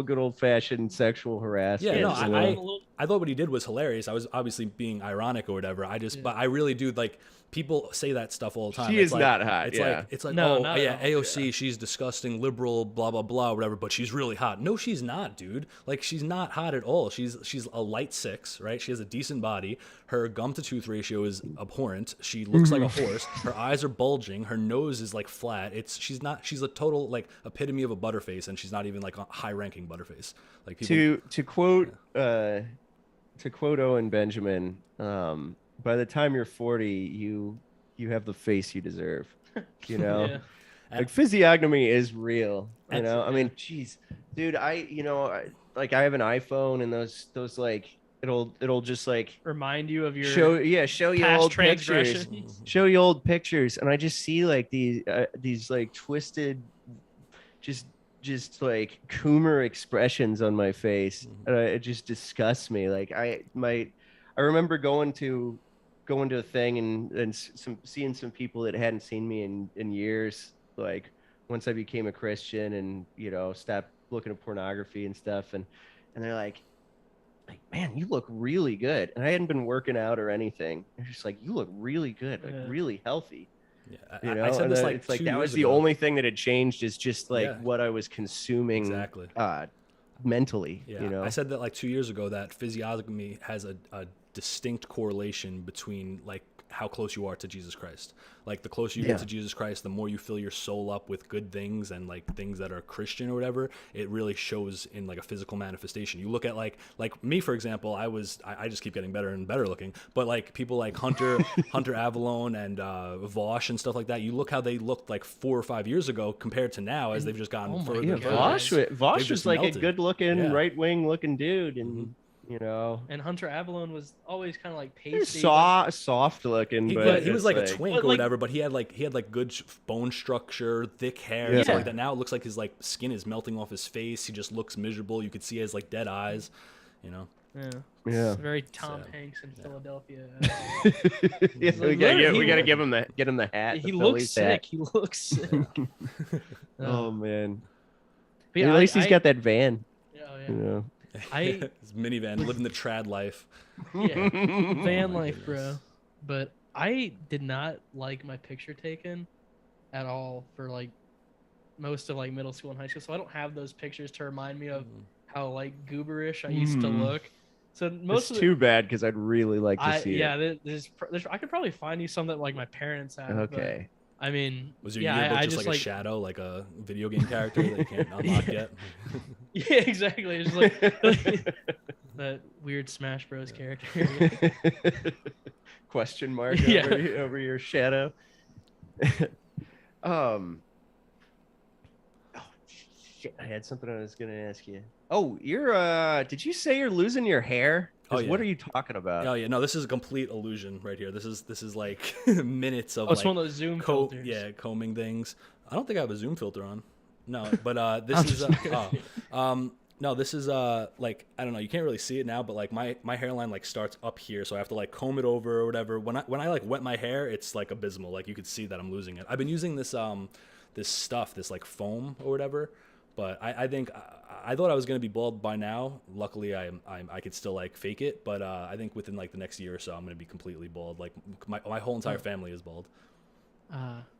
good old fashioned sexual harassment. Yeah, no, Yeah, I thought what he did was hilarious. I was obviously being ironic or whatever. But I really do like people say that stuff all the time. She It's is like, not hot. It's like No, oh not yeah, at all. AOC, she's disgusting, liberal, blah blah blah, whatever. But she's really hot. No, she's not, dude. Like she's not hot at all. She's a light 6, right? She has a decent body. Her gum to tooth ratio is abhorrent. She looks like a horse. Her eyes are bulging. Her nose is like flat. She's a total like epitome of a butterface, and she's not even like a high ranking butterface. Like people, To quote Owen Benjamin, by the time you're 40, you have the face you deserve. You know, Yeah. like physiognomy is real. You That's know, it, I mean, geez, dude, I have an iPhone and those like it'll just like Remind you of your show you past old pictures, transgressions. show you old pictures, and I just see like these like twisted, just like Coomer expressions on my face, and it just disgusts me. Like I remember going to a thing and seeing some people that hadn't seen me in years, like once I became a Christian and stopped looking at pornography and stuff, and they're like, man, you look really good. And I hadn't been working out or anything. They're just like, you look really good, like really healthy. Yeah, I said this like it's like 2 that was years the ago. only thing that had changed is just like Yeah. what I was consuming Exactly. mentally. Yeah, I said that like 2 years ago that physiognomy has a distinct correlation between like how close you are to Jesus Christ. Like the closer you get to Jesus Christ, the more you fill your soul up with good things and like things that are Christian or whatever. It really shows in like a physical manifestation. You look at like me, for example. I just keep getting better and better looking. But like people like Hunter Avalon and Vosh and stuff like that. You look how they looked like 4 or 5 years ago compared to now as they've just gotten further. Yeah, and further. Vosh They've was just like melted. a good looking, Yeah. right wing looking dude, and And Hunter Avalon was always kind of like he was pasty. soft looking, He but was it's like a twink But, or like- whatever, but he had like good bone structure, thick hair, Yeah. and stuff like that. Now it looks like his like skin is melting off his face. He just looks miserable. You could see he has like dead eyes, you know. Yeah. Very Tom Sad. Hanks in Philadelphia. Yeah, we gotta get him the hat. He the looks Phillies hat. sick. He looks sick. Oh man. But yeah, At least he's I- got that van. Yeah, oh, yeah. You know. His minivan, living the trad life. Yeah, van life, bro. But I did not like my picture taken at all for like most of like middle school and high school. So I don't have those pictures to remind me of how like gooberish I used to look. So most It's of the, too bad because I'd really like to see it. there's I could probably find you some that like my parents have. Okay. But, I mean, Was your yeah, yearbook I just like a shadow, like a video game character that you can't unlock yet? yeah, exactly. It's like that weird Smash Bros character. Question mark Yeah. over your shadow. Oh shit! I had something I was gonna ask you. Oh, did you say you're losing your hair? 'Cause Oh, yeah. what are you talking about? Oh yeah, no, this is a complete illusion right here. This is like minutes of Oh, it's like one of those Zoom filters. combing things. I don't think I have a zoom filter on. No, but this is no, this is like I don't know. You can't really see it now, but like my hairline like starts up here, so I have to like comb it over or whatever. When I like wet my hair, it's like abysmal. Like you could see that I'm losing it. I've been using this this stuff, this like foam or whatever. But I think I thought I was gonna be bald by now. Luckily, I could still like fake it. But I think within like the next year or so, I'm gonna be completely bald. Like my whole entire family is bald.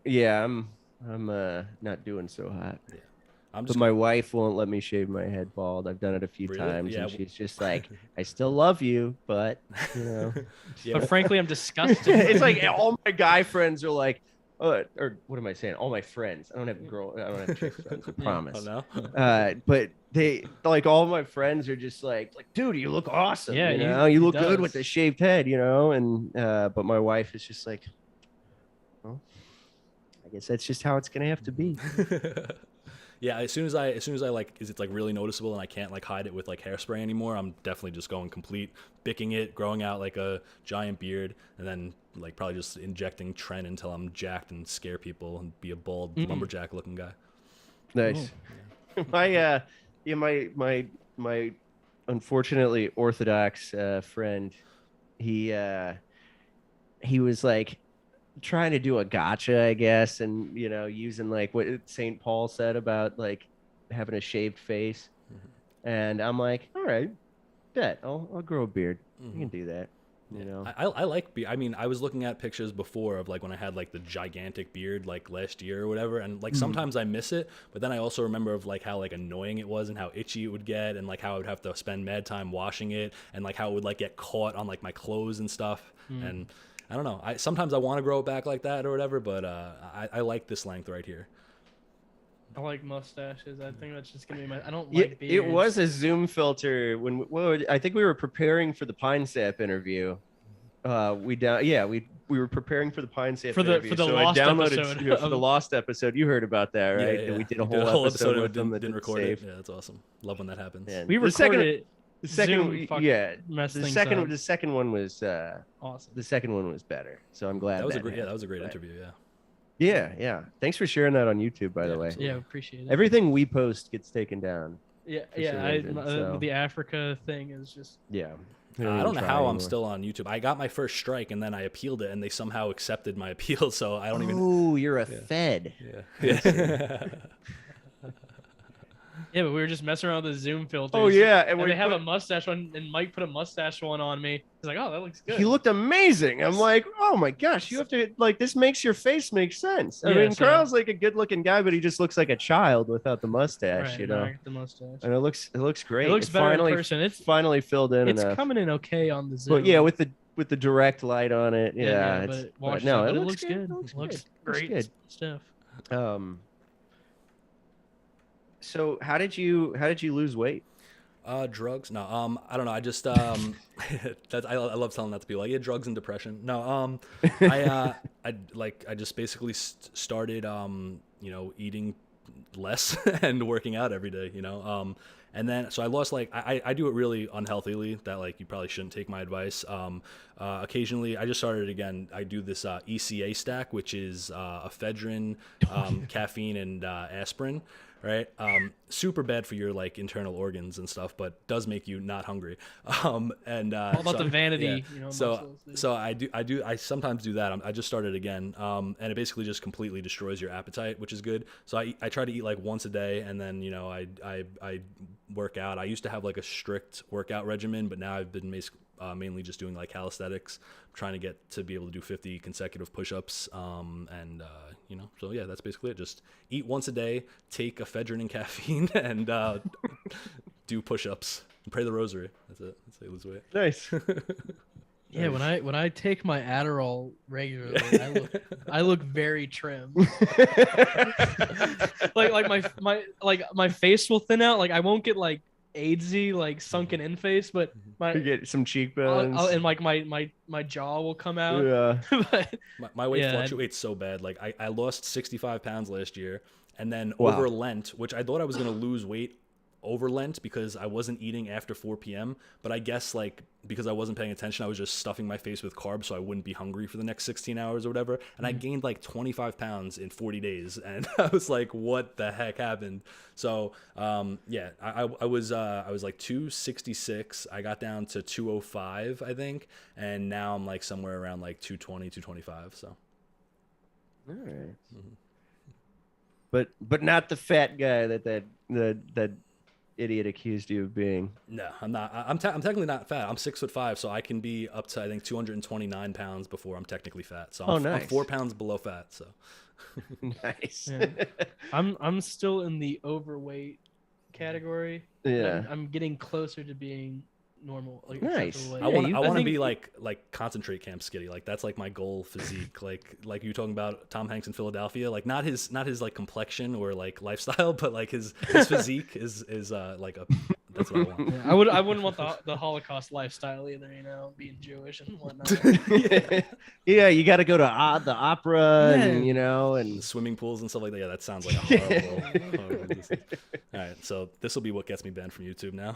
Yeah, I'm not doing so hot. Yeah. I'm But my wife won't let me shave my head bald. I've done it a few Really? times, Yeah, and she's just like, "I still love you, but you know." yeah, But frankly, I'm disgusted. It's like all my guy friends are like, or what am I saying? All my friends. I don't have chick friends. I promise. oh no. But they like all my friends are just like, dude, you look awesome. Yeah, you he look good does. with the shaved head, And but my wife is just like, well, I guess that's just how it's gonna have to be. Yeah, as soon as I like, is it like really noticeable and I can't like hide it with like hairspray anymore, I'm definitely just going complete, bicking it, growing out like a giant beard, and then like probably just injecting Tren until I'm jacked and scare people and be a bald lumberjack looking guy. Nice. My my unfortunately orthodox friend, he was like trying to do a gotcha, I guess, and using like what St. Paul said about like having a shaved face. And I'm like, all right, bet I'll grow a beard. You can do that. I like I mean, I was looking at pictures before of like when I had like the gigantic beard like last year or whatever, and like sometimes I miss it, but then I also remember of like how like annoying it was and how itchy it would get, and like how I would have to spend mad time washing it, and like how it would like get caught on like my clothes and stuff. And I don't know, sometimes I want to grow it back like that or whatever, but I like this length right here. I like mustaches. I think that's just gonna be I don't like beards. It was a Zoom filter I think we were preparing for the Pine Sap interview. We were preparing for the Pine Sap interview. For the so lost I downloaded episode for the lost episode. You heard about that, right? Yeah. That we did a whole episode with them that didn't record save. it. Yeah, that's awesome. Love when that happens. Yeah. We recorded it. The second, Zoom the second one was awesome. The second one was better. So I'm glad that was a great interview. Yeah. Thanks for sharing that on YouTube, by the way. Absolutely. Yeah, appreciate it. Everything we post gets taken down. The Africa thing is just. Yeah. I don't know how I'm still on YouTube. I got my first strike and then I appealed it, and they somehow accepted my appeal. So I don't even. Oh, you're a Fed. Yeah. Yeah, but we were just messing around with the Zoom filters. Oh yeah, and they have a mustache one, and Mike put a mustache one on me. He's like, "Oh, that looks good." He looked amazing. I'm like, oh my gosh, you have to like this makes your face make sense. I mean, Carl's like a good-looking guy, but he just looks like a child without the mustache, right, No, I get the mustache. and it looks great. It looks better in person. It's finally filled in. It's enough. coming in okay on the Zoom. But yeah, with the direct light on it, but it looks good. It looks great. Good stuff. So how did you lose weight? Drugs? No. I don't know. I just I love telling that to people. Like, yeah, drugs and depression. No. I just basically started eating less and working out every day. And then so I lost I do it really unhealthily. That like you probably shouldn't take my advice. Occasionally I just started again. I do this ECA stack, which is ephedrine, caffeine, and aspirin. Right, super bad for your like internal organs and stuff, but does make you not hungry. All about the vanity, So I sometimes do that. I just started again, and it basically just completely destroys your appetite, which is good. So I try to eat like once a day, and then I work out. I used to have like a strict workout regimen, but now I've been mainly just doing like calisthenics. I'm trying to get to be able to do 50 consecutive push-ups, so yeah, that's basically it. Just eat once a day, take ephedrine and caffeine, and do push-ups and pray the rosary. That's it. That's how you lose weight. Nice. Yeah, when I take my Adderall regularly, I look very trim. my face will thin out. Like I won't get like AIDSy, like sunken in face, but you get some cheekbones, and like my jaw will come out. Yeah. But, my weight fluctuates so bad. Like I lost 65 pounds last year, and then Wow. over Lent, which I thought I was gonna lose weight over Lent because I wasn't eating after 4 p.m. But I guess like because I wasn't paying attention, I was just stuffing my face with carbs so I wouldn't be hungry for the next 16 hours or whatever. And I gained like 25 pounds in 40 days, and I was like, what the heck happened? So I was like 266. I got down to 205, I think, and now I'm like somewhere around like 220, 225. So. All right. But not the fat guy that idiot accused you of being. No, I'm not. I'm technically not fat. I'm 6'5", so I can be up to I think 229 pounds before I'm technically fat. So I'm 4 pounds below fat. So nice. Yeah. I'm still in the overweight category. Yeah. I'm getting closer to being normal. Like, nice. I want to be like concentrate camp skinny. Like that's like my goal physique. like you talking about Tom Hanks in Philadelphia. Like not his like complexion or like lifestyle, but like his physique is like a That's what I want. Yeah, I wouldn't want the Holocaust lifestyle either, you know, being Jewish and whatnot. Yeah, you got to go to the opera, and The and swimming pools and stuff like that. Yeah, that sounds like a horrible disease. All right, so this will be what gets me banned from YouTube now.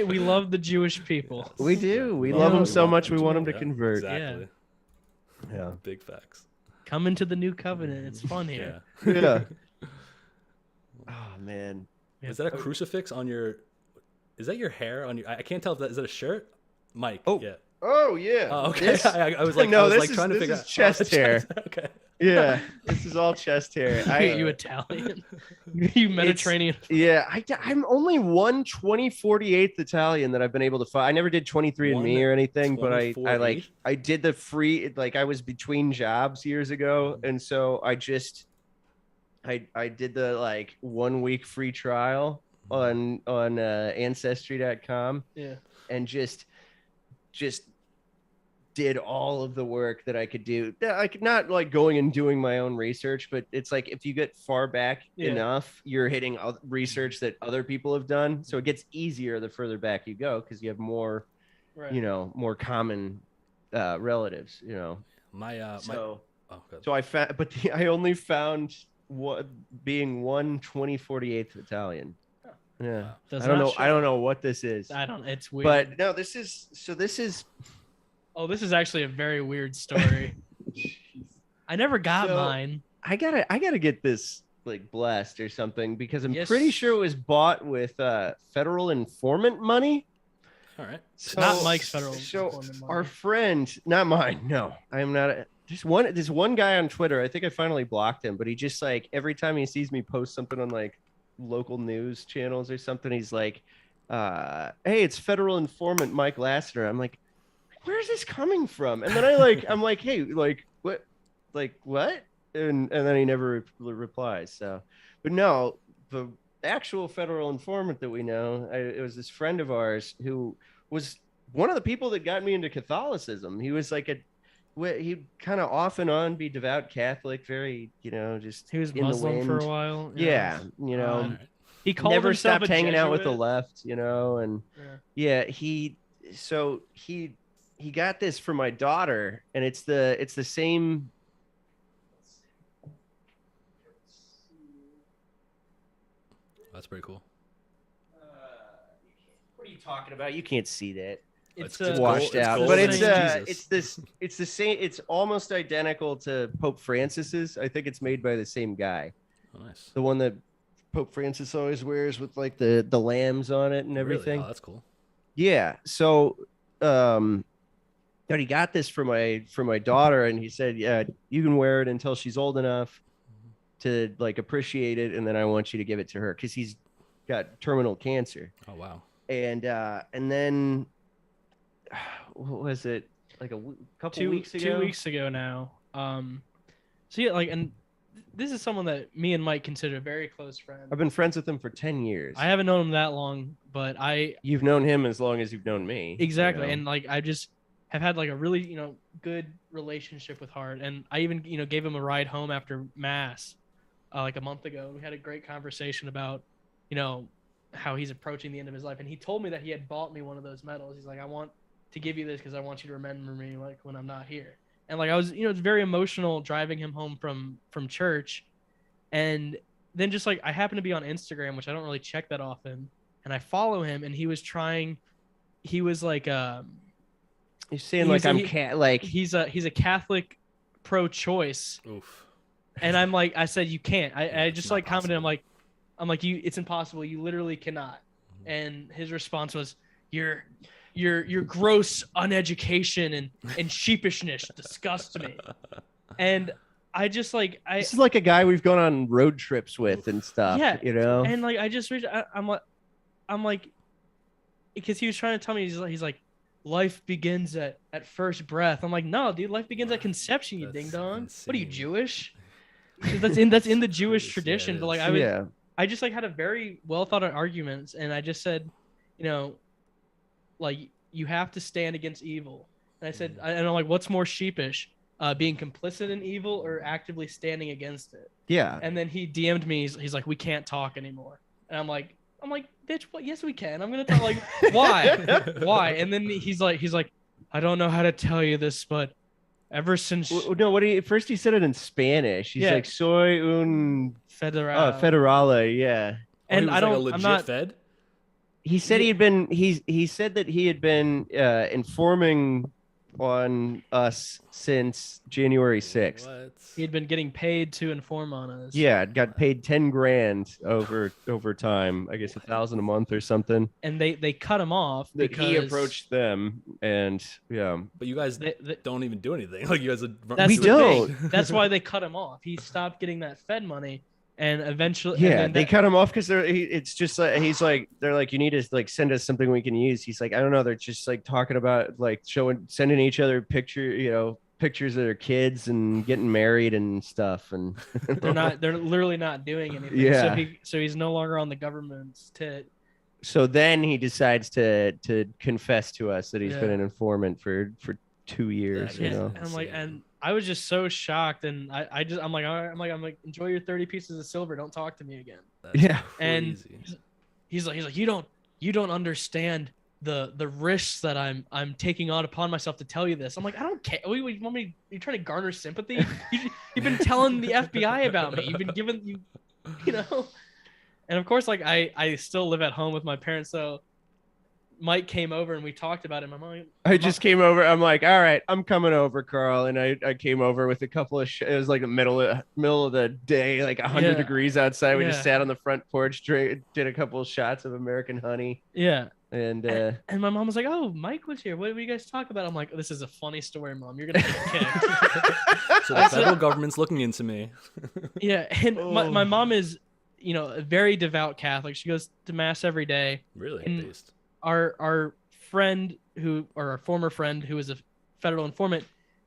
We love the Jewish people. We do. We love them so much. them We want them to yeah, convert. Exactly. Yeah. Big facts. Come into the new covenant. It's fun here. Yeah. Oh man. Is that a crucifix on your? Is that your hair on your? I can't tell if that is that a shirt, Mike. Oh. Yeah. Oh yeah. Oh, okay. This, I was like, no, I was this like is, trying to this figure is out chest hair. Okay. Yeah, this is all chest hair. You Italian? You Mediterranean? Yeah, I'm only one 20/48 Italian that I've been able to find. I never did 23andMe or anything, but I did the free, like I was between jobs years ago, and so I did the like 1 week free trial on ancestry.com. Yeah. And just did all of the work that I could do. Like not like going and doing my own research, but it's like if you get far back enough, you're hitting research that other people have done. So it gets easier the further back you go because you have more, more common relatives. So I found, but I only found being 1/20/48 Italian. Yeah, I don't know what this is. It's weird. But no, this is. Oh, this is actually a very weird story. I never got mine. I gotta get this like blessed or something because I'm pretty sure it was bought with federal informant money. All right. So, not Mike's federal informant money. Our friend, not mine. No, I am not. There's one guy on Twitter. I think I finally blocked him, but he just like every time he sees me post something on like local news channels or something, he's like, "Hey, it's federal informant Mike Lassiter." I'm like, where's this coming from? And then I'm like, hey, like what, and then he never replies. So, but no, the actual federal informant that we know, it was this friend of ours who was one of the people that got me into Catholicism. He was like he'd kind of off and on be devout Catholic, very just he was in Muslim the wind for a while. Yeah, he called never himself stopped hanging out with the left, and he got this for my daughter, and it's the same. That's pretty cool. What are you talking about? You can't see that. It's washed out, gold, but it's the same. It's almost identical to Pope Francis's. I think it's made by the same guy. Oh, nice. The one that Pope Francis always wears with like the lambs on it and everything. Really? Oh, that's cool. Yeah. So, but he got this for my daughter, and he said, "Yeah, you can wear it until she's old enough to like appreciate it, and then I want you to give it to her because he's got terminal cancer." Oh wow! And then what was it, like a couple weeks ago? 2 weeks ago now. So yeah, like, and this is someone that me and Mike consider a very close friend. I've been friends with him for 10 years. I haven't known him that long, but you've known him as long as you've known me. Exactly, and like I just have had like a really good relationship with Hart, and I even gave him a ride home after mass like a month ago. We had a great conversation about how he's approaching the end of his life, and he told me that he had bought me one of those medals. He's like, I want to give you this because I want you to remember me like when I'm not here. And like I was it's very emotional driving him home from church, and then just like I happen to be on Instagram, which I don't really check that often, and I follow him, and he was like He's saying like he's a Catholic pro-choice. Oof. And I'm like, I said you can't. I just like commented. Possible. I'm like it's impossible. You literally cannot. And his response was, your gross uneducation and sheepishness disgusts me. And I just like this is like a guy we've gone on road trips with and stuff. Yeah, And like I just I'm like because he was trying to tell me he's like life begins at first breath. I'm like, no, dude, life begins at conception, you ding dong. What are you, Jewish? That's in the Jewish tradition. But like I just like had a very well thought out arguments, and I just said, like you have to stand against evil. And I said, and I'm like, what's more sheepish? being complicit in evil or actively standing against it. Yeah. And then he DM'd me. He's like, we can't talk anymore. And I'm like, bitch, what? Yes, we can. I'm gonna talk. Like, why? And then he's like, I don't know how to tell you this, but ever since No, first he said it in Spanish. He's like soy un federale, yeah. And he was like a legit Fed. He said he said that he had been informing on us since January 6th. What? He had been getting paid to inform on us. Yeah, got paid 10 grand over time. I guess 1,000 a month or something. And they cut him off because he approached them, and yeah. But you guys don't even do anything. Like you guys we don't. That's why they cut him off. He stopped getting that Fed money. And eventually, they cut him off because it's just like they're like, you need to like send us something we can use. He's like, I don't know. They're just like talking about like sending each other pictures of their kids and getting married and stuff. And they're literally not doing anything. Yeah. So he's no longer on the government's tit. So then he decides to confess to us that he's been an informant for 2 years. And I'm like, and I was just so shocked, and I'm like, enjoy your 30 pieces of silver. Don't talk to me again. That's crazy. And he's like, you don't understand the risks that I'm taking on upon myself to tell you this. I'm like, I don't care. You want me? You're trying to garner sympathy. You've been telling the FBI about me. You've been giving you know. And of course, like I still live at home with my parents, so Mike came over and we talked about it. I just came over. I'm like, all right, I'm coming over, Carl. And I came over with a couple of it was like the middle of the day, like 100 degrees outside. We just sat on the front porch, did a couple of shots of American honey. Yeah. And my mom was like, oh, Mike was here. What did you guys talk about? I'm like, this is a funny story, Mom. You're going to get kicked. So the federal government's looking into me. Yeah. And my mom is, a very devout Catholic. She goes to mass every day. Really? And our friend our former friend who is a federal informant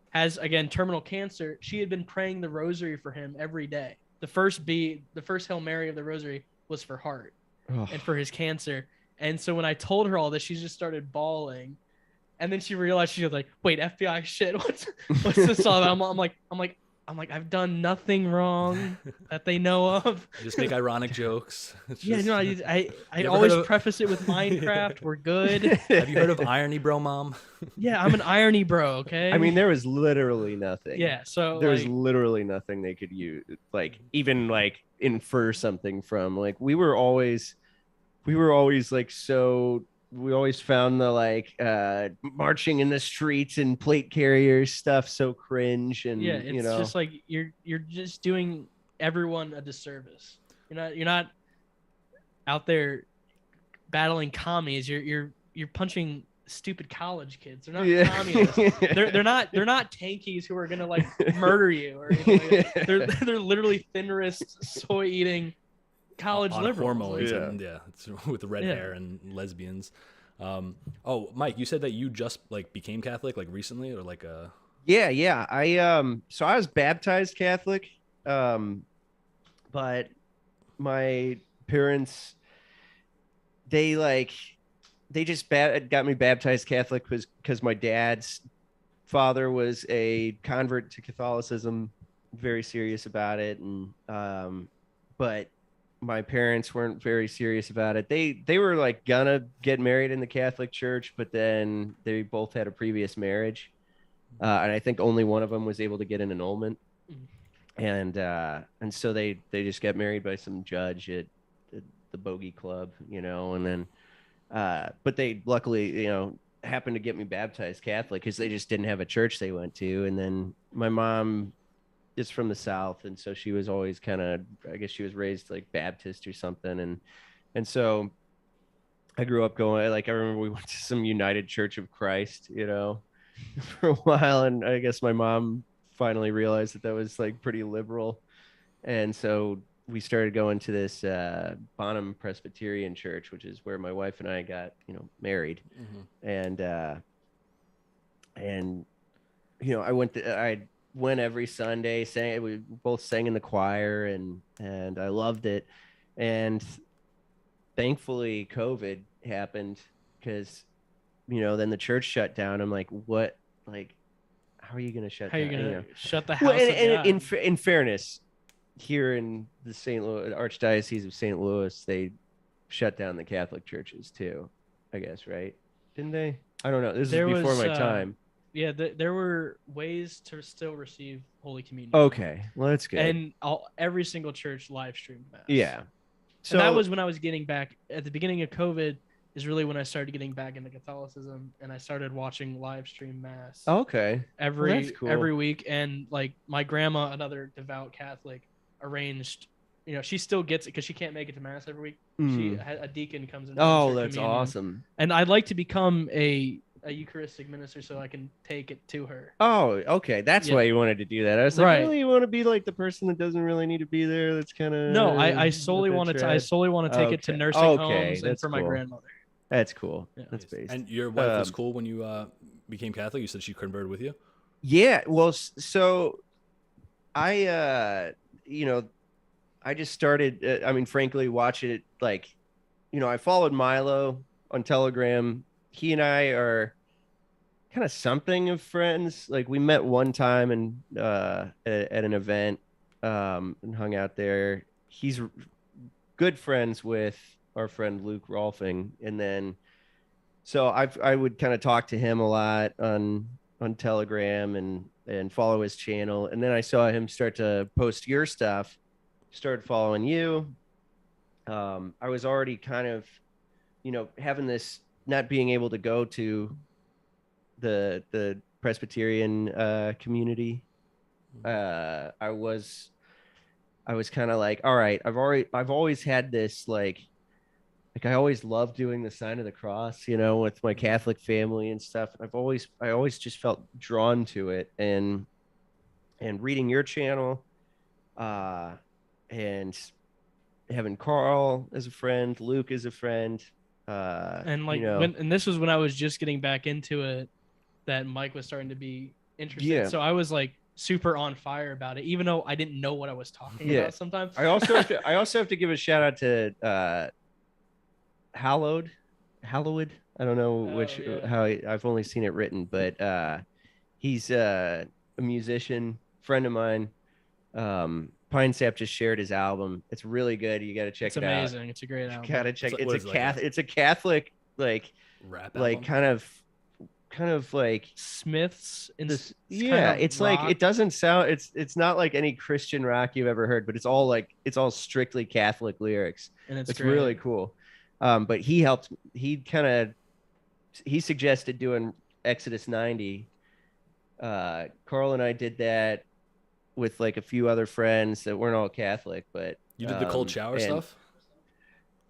has, again, terminal cancer. She had been praying the rosary for him every day. The first Hail Mary of the rosary was for heart and for his cancer. And so when I told her all this, she just started bawling. And then she realized, she was like, wait, FBI shit. What's this all about? I'm like, I've done nothing wrong that they know of. Just make ironic jokes. I always preface it with Minecraft. We're good. Have you heard of irony, bro, Mom? Yeah, I'm an irony bro, okay? I mean, there was literally nothing. Yeah, so there was literally nothing they could use, like even like infer something from. Like we were always like so. We always found the like marching in the streets and plate carriers stuff so cringe, and it's just like you're just doing everyone a disservice. You're not out there battling commies. You're punching stupid college kids. They're not communists. They're not tankies who are gonna like murder you or anything like that. They're literally thin wrist, soy eating college liberals. Hormones it's with the red hair and lesbians. Mike, you said that you just like became Catholic like recently, or like I so I was baptized Catholic, but my parents they just got me baptized Catholic because my dad's father was a convert to Catholicism, very serious about it, and but my parents weren't very serious about it. They were like gonna get married in the Catholic Church, but then they both had a previous marriage, and I think only one of them was able to get an annulment, and so they just got married by some judge at the Bogey Club, and then but they luckily happened to get me baptized Catholic because they just didn't have a church they went to, and then my mom is from the South, and so she was always kind of, I guess she was raised like Baptist or something, and so I grew up going, like, I remember we went to some United Church of Christ, for a while, and I guess my mom finally realized that was like pretty liberal, and so we started going to this Bonham Presbyterian Church, which is where my wife and I got married, and I went every Sunday, we both sang in the choir, and I loved it. And thankfully COVID happened because then the church shut down. I'm like, what, like, how are you going to shut How down? you gonna You know? shut the house? Well, of and God? in fairness, here in the St. Louis Archdiocese of St. Louis, they shut down the Catholic churches too, I guess, right? Didn't they? I don't know. This is There before was my time. yeah, there were ways to still receive Holy Communion. Okay, well that's good. And every single church live streamed mass. Yeah. And that So was when I was getting back at the beginning of COVID. Is really when I started getting back into Catholicism, and I started watching live stream mass okay, well, that's cool. every week. And like my grandma, another devout Catholic, arranged. You know, she still gets it because she can't make it to mass every week. She a deacon comes in. Oh, that's awesome. And I'd like to become a Eucharistic minister so I can take it to her. Oh, okay. That's why you wanted to do that. I was like, Right. really, you want to be like the person that doesn't really need to be there? That's kind of No, I solely want to take it to nursing homes and for my grandmother. That's cool. Yeah. That's based. And your wife was cool when you became Catholic? You said she converted with you? Yeah. Well, so I, I just started, I mean, frankly, watch it like, I followed Milo on Telegram. He and I are kind of something of friends. Like we met one time and at an event and hung out there. He's good friends with our friend Luke Rolfing, and then so I would kind of talk to him a lot on Telegram and follow his channel, and then I saw him start to post your stuff, started following you. I was already kind of having this, not being able to go to the Presbyterian community. I was kind of like, all right, I've always had this like I always loved doing the sign of the cross, with my Catholic family and stuff. I always just felt drawn to it, and reading your channel, and having Carl as a friend, Luke as a friend, and like and this was when I was just getting back into it, that Mike was starting to be interested. Yeah. So I was like super on fire about it, even though I didn't know what I was talking about sometimes. I also have to give a shout out to Hallowed. I don't know how I've only seen it written, but he's a musician friend of mine. Pine Sap just shared his album. It's really good. You got to check it out. It's amazing. It's a great album. You got to check. It's a Catholic like rap like album? kind of like Smiths. It's like it doesn't sound. It's not like any Christian rock you've ever heard, but it's all strictly Catholic lyrics, and it's really cool. But he suggested doing Exodus 90. Carl and I did that with like a few other friends that weren't all Catholic, but you did the cold shower stuff.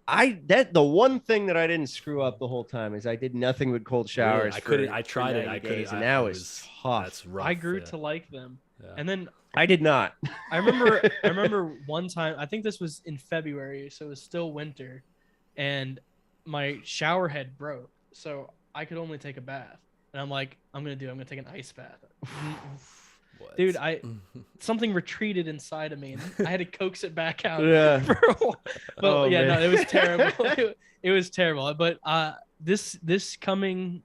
The one thing that I didn't screw up the whole time is I did nothing but cold showers. Really? I tried it. I couldn't. And that was tough. That's rough. I grew to like them, and then I did not. I remember one time. I think this was in February, so it was still winter, and my shower head broke, so I could only take a bath. And I'm like, I'm gonna take an ice bath. What? Dude, something retreated inside of me, and I had to coax it back out. Yeah. But no, it was terrible. It was terrible. But this coming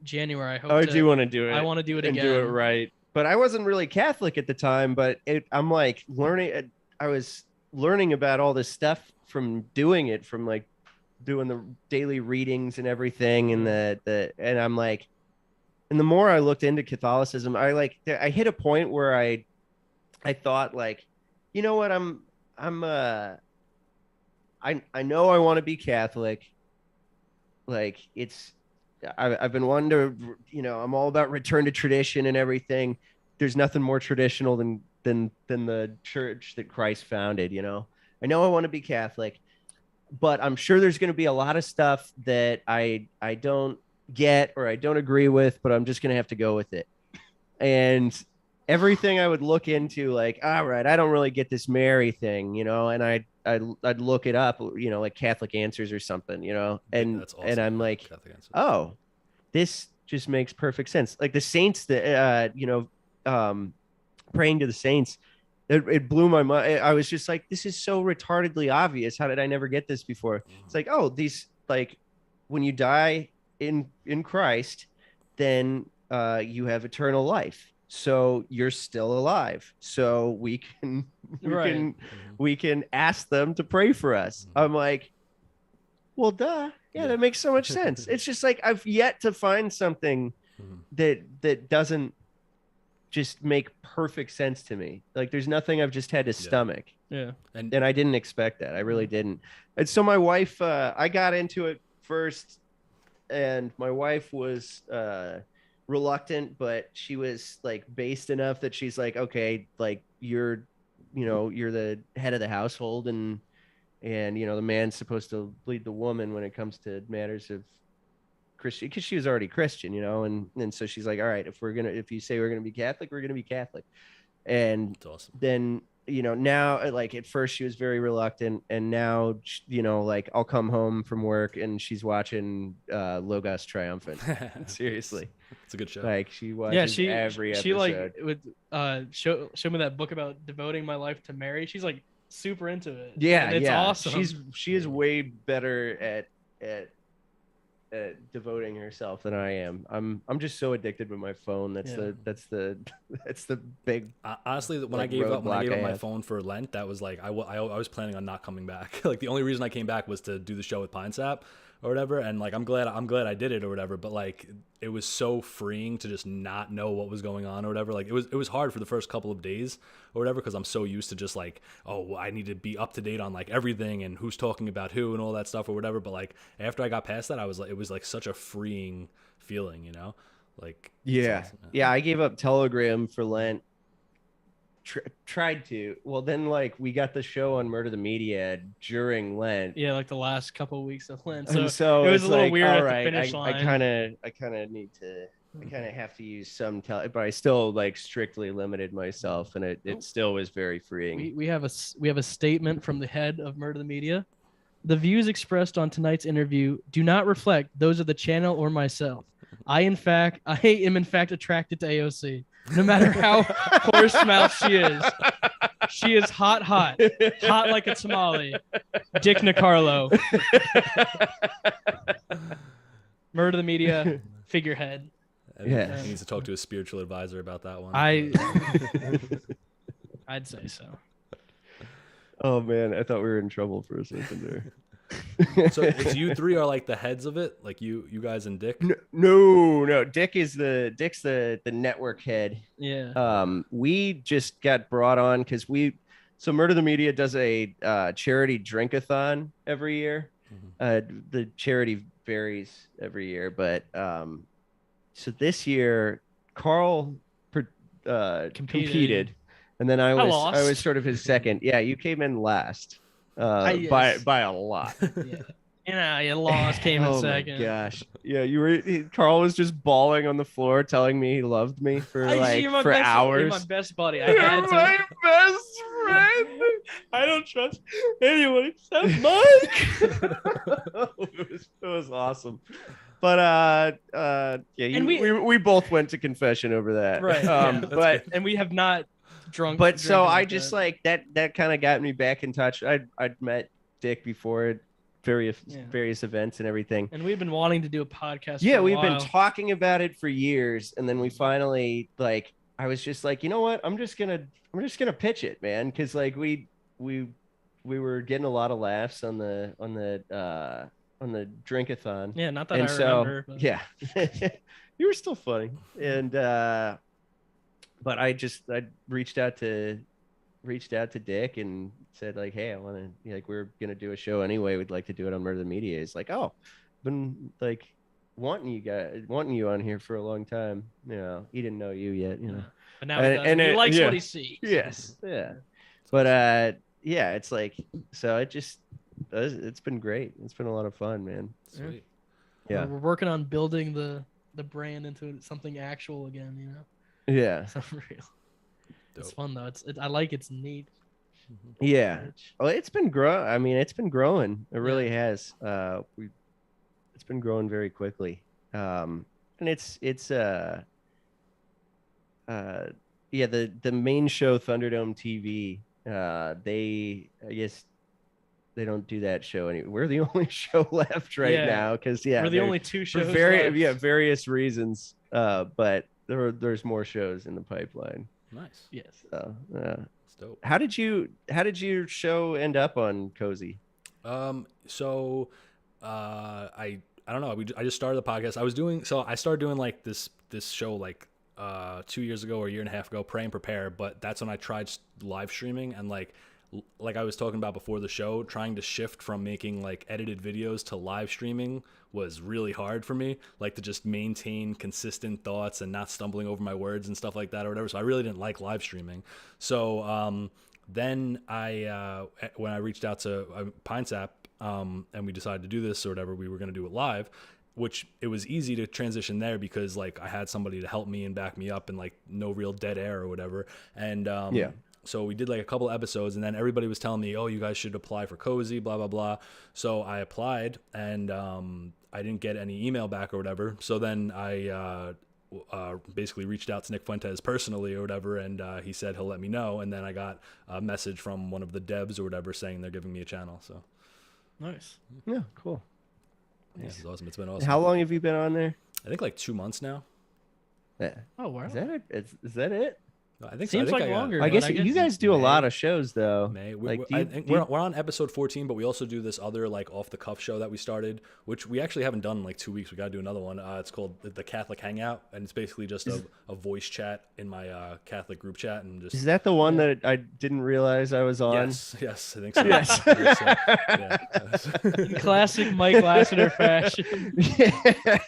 January, I hope. I do want to do it. I want to do it again. Do it right. But I wasn't really Catholic at the time. But I'm like learning. I was learning about all this stuff from doing it, from like doing the daily readings and everything, and and I'm like. And the more I looked into Catholicism, I hit a point where I thought like, you know what, I know I want to be Catholic. Like I've been wanting to, I'm all about return to tradition and everything. There's nothing more traditional than the church that Christ founded. I know I want to be Catholic, but I'm sure there's going to be a lot of stuff that I don't get or I don't agree with, but I'm just gonna have to go with it. And everything I would look into, like, all right, I don't really get this Mary thing, and I'd look it up, like Catholic Answers or something, and That's awesome. and I'm like, oh, this just makes perfect sense. Like the saints that praying to the saints, it blew my mind. I was just like, this is so retardedly obvious. How did I never get this before? Mm-hmm. It's like, oh, these, like, when you die in Christ, then you have eternal life. so you're still alive. So we can Right. we can ask them to pray for us. I'm like, well, duh. Yeah, that makes so much sense. It's just like I've yet to find something that doesn't just make perfect sense to me. Like there's nothing I've just had to stomach. Yeah. And I didn't expect that. I really didn't. And so my wife, I got into it first, and my wife was reluctant, but she was like based enough that she's like, okay, like you're the head of the household, and the man's supposed to lead the woman when it comes to matters of Christian, because she was already Christian, and so she's like, all right, if you say we're gonna be Catholic, we're gonna be Catholic. And That's awesome. then now, like at first she was very reluctant, and now like I'll come home from work and she's watching Logos Triumphant. Seriously, it's a good show. Like she watches every episode. She like would show me that book about devoting my life to Mary. She's like super into it. Yeah, and it's awesome. She is way better at devoting herself than I am. I'm just so addicted with my phone. That's the big. Honestly, when I gave up my phone for Lent, that was like I was planning on not coming back. Like the only reason I came back was to do the show with Pine Sap or whatever, and like I'm glad I did it or whatever. But like it was so freeing to just not know what was going on or whatever. Like it was hard for the first couple of days or whatever, because I'm so used to just like, oh, I need to be up to date on like everything and who's talking about who and all that stuff or whatever. But like after I got past that, I was like, it was like such a freeing feeling, like awesome, I gave up Telegram for Lent. Tried to. Well, then like we got the show on Murder the Media during Lent. Yeah, like the last couple of weeks of Lent. So it was a little like, weird all at right, the finish line. I kind of need to. I kind of have to use some but I still like strictly limited myself, and it still was very freeing. We have a statement from the head of Murder the Media. The views expressed on tonight's interview do not reflect those of the channel or myself. I am in fact attracted to AOC. No matter how horse-mouthed she is. She is hot like a tamale. Dick Nicarlo. Murder the Media figurehead. Yeah, he needs to talk to a spiritual advisor about that one. I'd say so. Oh man, I thought we were in trouble for a second there. So it's you three are like the heads of it, like you guys and Dick. No. Dick's the network head. Yeah. We just got brought on because so Murder the Media does a charity drink-a-thon every year. The charity varies every year, but so this year Carl competed, and then I was sort of his second. Yeah, you came in last. By a lot. Yeah. Your loss came in second. Oh my gosh. Yeah, Carl was just bawling on the floor telling me he loved me for hours. You're my best buddy. You're my best friend. I don't trust anyone except Mike. It was awesome. But we both went to confession over that. Right. And we have not drunk. But so I just like that kind of got me back in touch. I'd met Dick before at various events and everything. And we've been wanting to do a podcast. Yeah, we've been talking about it for years, and then we finally like. I was just like, you know what? I'm just gonna pitch it, man, because like we were getting a lot of laughs on the drink-a-thon. Yeah, not that I remember. But... Yeah, you were still funny, and but I reached out to Dick and said like, hey, I want to we're gonna do a show anyway. We'd like to do it on Murder the Media. He's like, oh, been like wanting you on here for a long time. He didn't know you yet, But now he likes what he sees. Yes, yeah. But it's like so. It's been great. It's been a lot of fun, man. Sweet. Yeah, we're working on building the brand into something actual again. Yeah, something real. Dope. It's fun though. I like it's neat. Yeah. Well, it's been growing. I mean, it's been growing. It really has. It's been growing very quickly. And it's the main show, Thunderdome TV. I guess they don't do that show anymore. We're the only show left now because we're the only two shows. For various reasons. But there's more shows in the pipeline. Nice. Yes. So, yeah. It's dope. How did your show end up on Cozy? So, I don't know. I just started the podcast. I started doing like this show like 2 years ago or a year and a half ago, Pray and Prepare. But that's when I tried live streaming, and like I was talking about before the show, trying to shift from making like edited videos to live streaming was really hard for me, like to just maintain consistent thoughts and not stumbling over my words and stuff like that or whatever. So I really didn't like live streaming. So then when I reached out to PineSap, and we decided to do this or whatever, we were going to do it live, which it was easy to transition there because like I had somebody to help me and back me up and like no real dead air or whatever. And so we did like a couple episodes, and then everybody was telling me, oh, you guys should apply for Cozy, blah, blah, blah. So I applied, and I didn't get any email back or whatever. So then I basically reached out to Nick Fuentes personally or whatever, and he said he'll let me know. And then I got a message from one of the devs or whatever saying they're giving me a channel. So Nice. Yeah, cool. this is awesome. It's been awesome. How long have you been on there? I think like 2 months now. Yeah. Oh, wow. Is that it? Is that it? I think Seems so. like longer. I but guess you guys do a lot of shows though. May. Like, I think we're on episode 14, but we also do this other like off the cuff show that we started, which we actually haven't done in like 2 weeks. We got to do another one. It's called the Catholic Hangout, and it's basically just a voice chat in my Catholic group chat, and just. Is that the one that I didn't realize I was on? Yes, I think so. Yes. I think so. Yeah. In classic Mike Lassiter fashion. Yeah.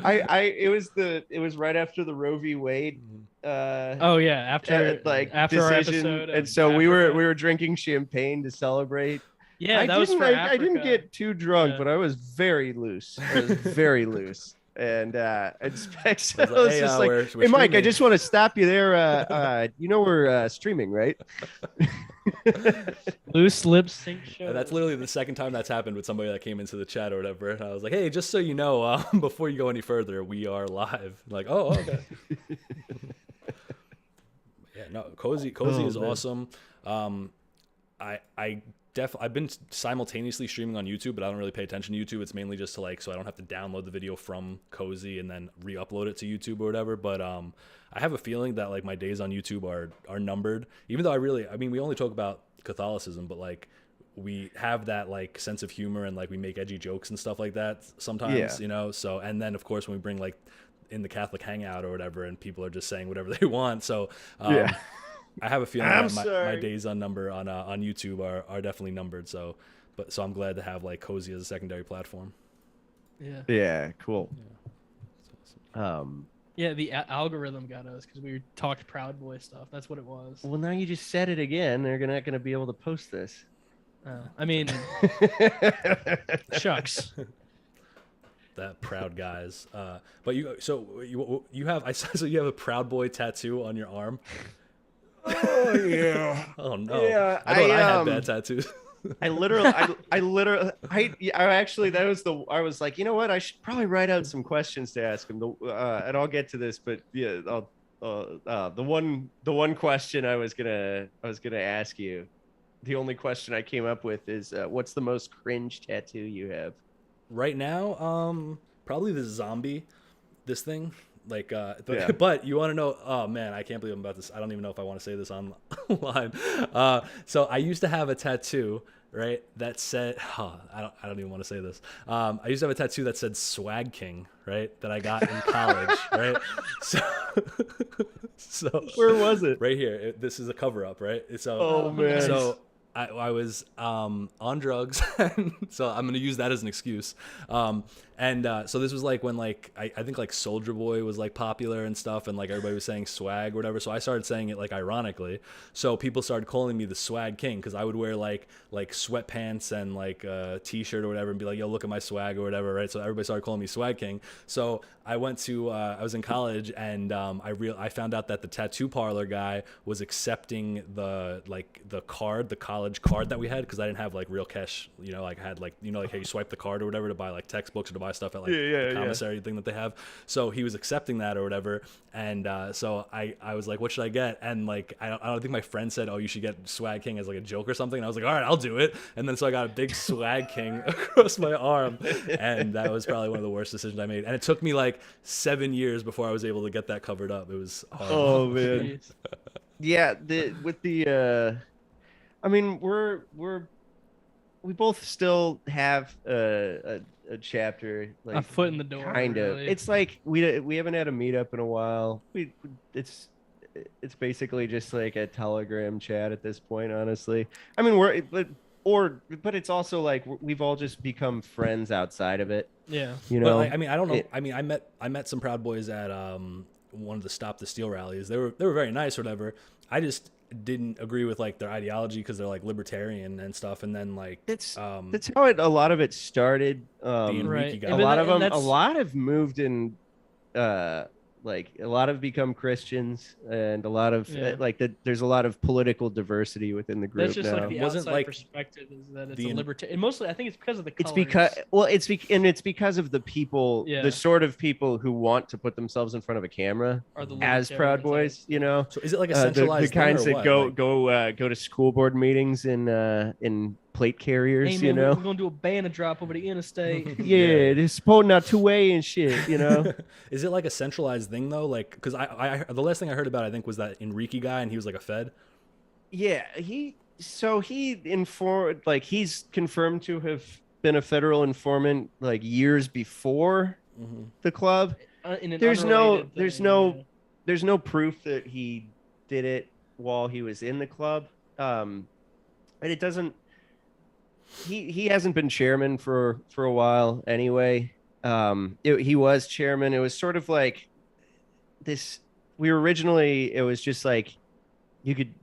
It was right after the Roe v. Wade. Oh yeah, after our decision, episode, and so we were drinking champagne to celebrate. Yeah, that was for Africa. I didn't get too drunk, Yeah. but I was very loose. I was very loose. And Speckzo I was like, was hey, just we're hey Mike, I streaming. just want to stop you there. We're streaming, right? Loose lip sync show. And that's literally the second time that's happened with somebody that came into the chat or whatever. And I was like, hey, just so you know, before you go any further, we are live. Like, oh, okay. Yeah, no, Cozy is man. awesome. I've been simultaneously streaming on YouTube, but I don't really pay attention to YouTube. It's mainly just to so I don't have to download the video from Cozy and then re-upload it to YouTube or whatever. But I have a feeling that like my days on YouTube are numbered. Even though we only talk about Catholicism, but like we have that like sense of humor and like we make edgy jokes and stuff like that sometimes, So and then of course when we bring like in the Catholic Hangout or whatever, and people are just saying whatever they want. So I have a feeling that my days on YouTube are definitely numbered. So I'm glad to have like Cozy as a secondary platform. Yeah. Yeah, cool. Yeah. Yeah, the algorithm got us because we talked Proud Boy stuff. That's what it was. Well, now you just said it again. They're not going to be able to post this. I mean, shucks. That proud guys. But you have a Proud Boy tattoo on your arm. Oh yeah. Oh no. Yeah, I had bad tattoos. I actually I was like, you know what? I should probably write out some questions to ask him. And I'll get to this, but yeah, the one question I was gonna ask you, the only question I came up with is, what's the most cringe tattoo you have? Right now, probably the zombie, this thing. But you want to know? Oh man, I can't believe I'm about this. I don't even know if I want to say this online. So I used to have a tattoo, right? That said, I don't even want to say this. I used to have a tattoo that said "Swag King," right? That I got in college, right? So Where was it? Right here. This is a cover up, right? So Oh man. So I was on drugs, so I'm gonna use that as an excuse. So this was like when I think like Soldier Boy was like popular and stuff, and like everybody was saying swag or whatever. So I started saying it like ironically. So people started calling me the Swag King because I would wear like sweatpants and like a t-shirt or whatever and be like, yo, look at my swag or whatever, right? So everybody started calling me Swag King. So I went to I was in college, and I found out that the tattoo parlor guy was accepting the college college card that we had, because I didn't have like real cash. You know, like I had like, you know, like how you swipe the card or whatever to buy like textbooks or to buy stuff at like the commissary thing that they have. So he was accepting that or whatever, and so I was like, what should I get? And like I don't think my friend said, oh, you should get Swag King as like a joke or something. And I was like, all right, I'll do it. And then so I got a big Swag King across my arm, and that was probably one of the worst decisions I made. And it took me like 7 years before I was able to get that covered up. It was horrible. Oh man. Yeah, I mean, we both still have a chapter, like a foot in the door. Kind of. Really. It's like we haven't had a meetup in a while. It's basically just like a Telegram chat at this point, honestly. I mean, but it's also like we've all just become friends outside of it. Yeah. You know. But I mean, I don't know. I mean, I met some Proud Boys at one of the Stop the Steal rallies. They were very nice or whatever. I just didn't agree with like their ideology because they're like libertarian and stuff. And then like that's how a lot of it started. Being Right. guy. A lot of them, a lot have moved in, like a lot have become Christians, and a lot of there's a lot of political diversity within the group that's just now. like the Wasn't outside like perspective is that it's a libertarian. Mostly, I think it's because of the colors. It's because of the people, the sort of people who want to put themselves in front of a camera as Proud Boys. You know, so is it like a centralized the kinds thing or that what? go to school board meetings in plate carriers? Hey, man, you know, we're gonna do a banner drop over the interstate. yeah, they're supporting our 2A and shit. You know, is it like a centralized thing though? Like, because I the last thing I heard about, I think, was that Enrique guy, and he was like a Fed. Yeah, he informed, like he's confirmed to have been a federal informant like years before the club. There's no proof that he did it while he was in the club. And it doesn't. He hasn't been chairman for a while anyway. He was chairman. It was sort of like this. It was just like you could.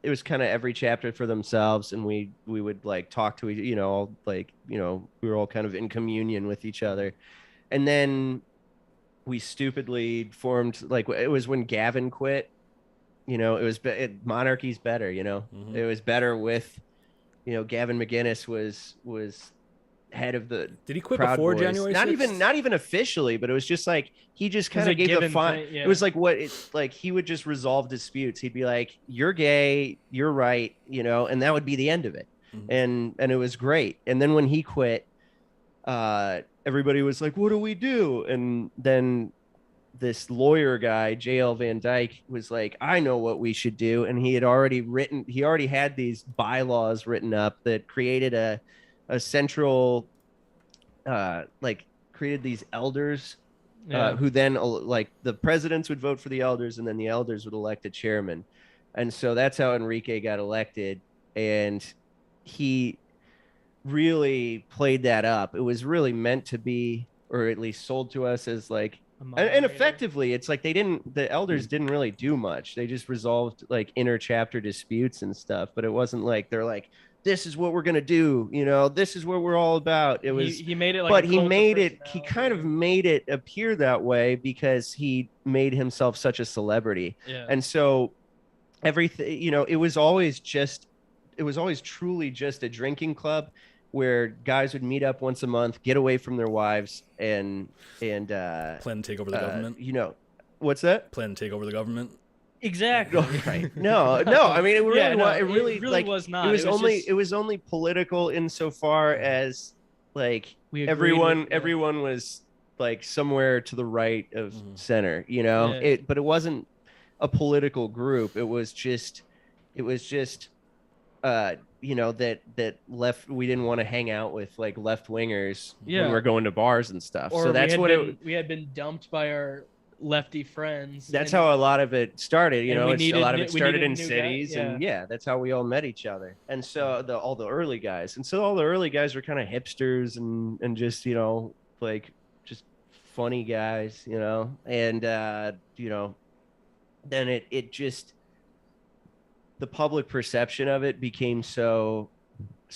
It was kind of every chapter for themselves, and we would like talk to we were all kind of in communion with each other, and then we stupidly formed, like, it was when Gavin quit. You know, it was monarchy's better. You know, it was better with, Gavin McGinnis was head of the. Did he quit Proud before Boys. January 6th? Not even officially, but it was just like he just kind of gave the fine. It was like he would just resolve disputes. He'd be like, "You're gay, you're right," and that would be the end of it. And it was great. And then when he quit, everybody was like, "What do we do?" And then this lawyer guy, J.L. Van Dyke, was like, "I know what we should do." And he already had these bylaws written up that created a central, created these elders, who then like the presidents would vote for the elders, and then the elders would elect a chairman. And so that's how Enrique got elected. And he really played that up. It was really meant to be, or at least sold to us as like, and effectively, it's like the elders didn't really do much. They just resolved like inter chapter disputes and stuff. But it wasn't like they're like, "This is what we're gonna do," this is what we're all about. It was he made it like, but he kind of made it appear that way because he made himself such a celebrity. And so everything, it was always truly just a drinking club where guys would meet up once a month, get away from their wives, and plan to take over the government. What's that? Plan to take over the government. Exactly. Right. No. I mean, it really was not. It was only political insofar as like everyone was like somewhere to the right of center, but it wasn't a political group. It was just that left, we didn't want to hang out with like left wingers when we're going to bars and stuff. Or so that's we had been dumped by our lefty friends. That's how a lot of it started. A lot of it started in cities, and that's how we all met each other. And so all the early guys were kind of hipsters and just like just funny guys, and then it just, the public perception of it became so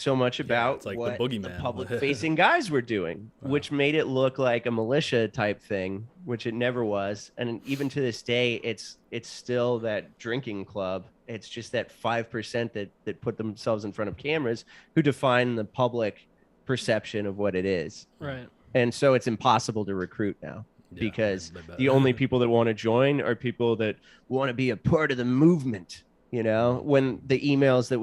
much about like what the public facing guys were doing, which made it look like a militia type thing, which it never was. And even to this day, it's still that drinking club. it's just that 5% that put themselves in front of cameras who define the public perception of what it is. Right. And so it's impossible to recruit now because the only people that want to join are people that want to be a part of the movement. You know, when the emails that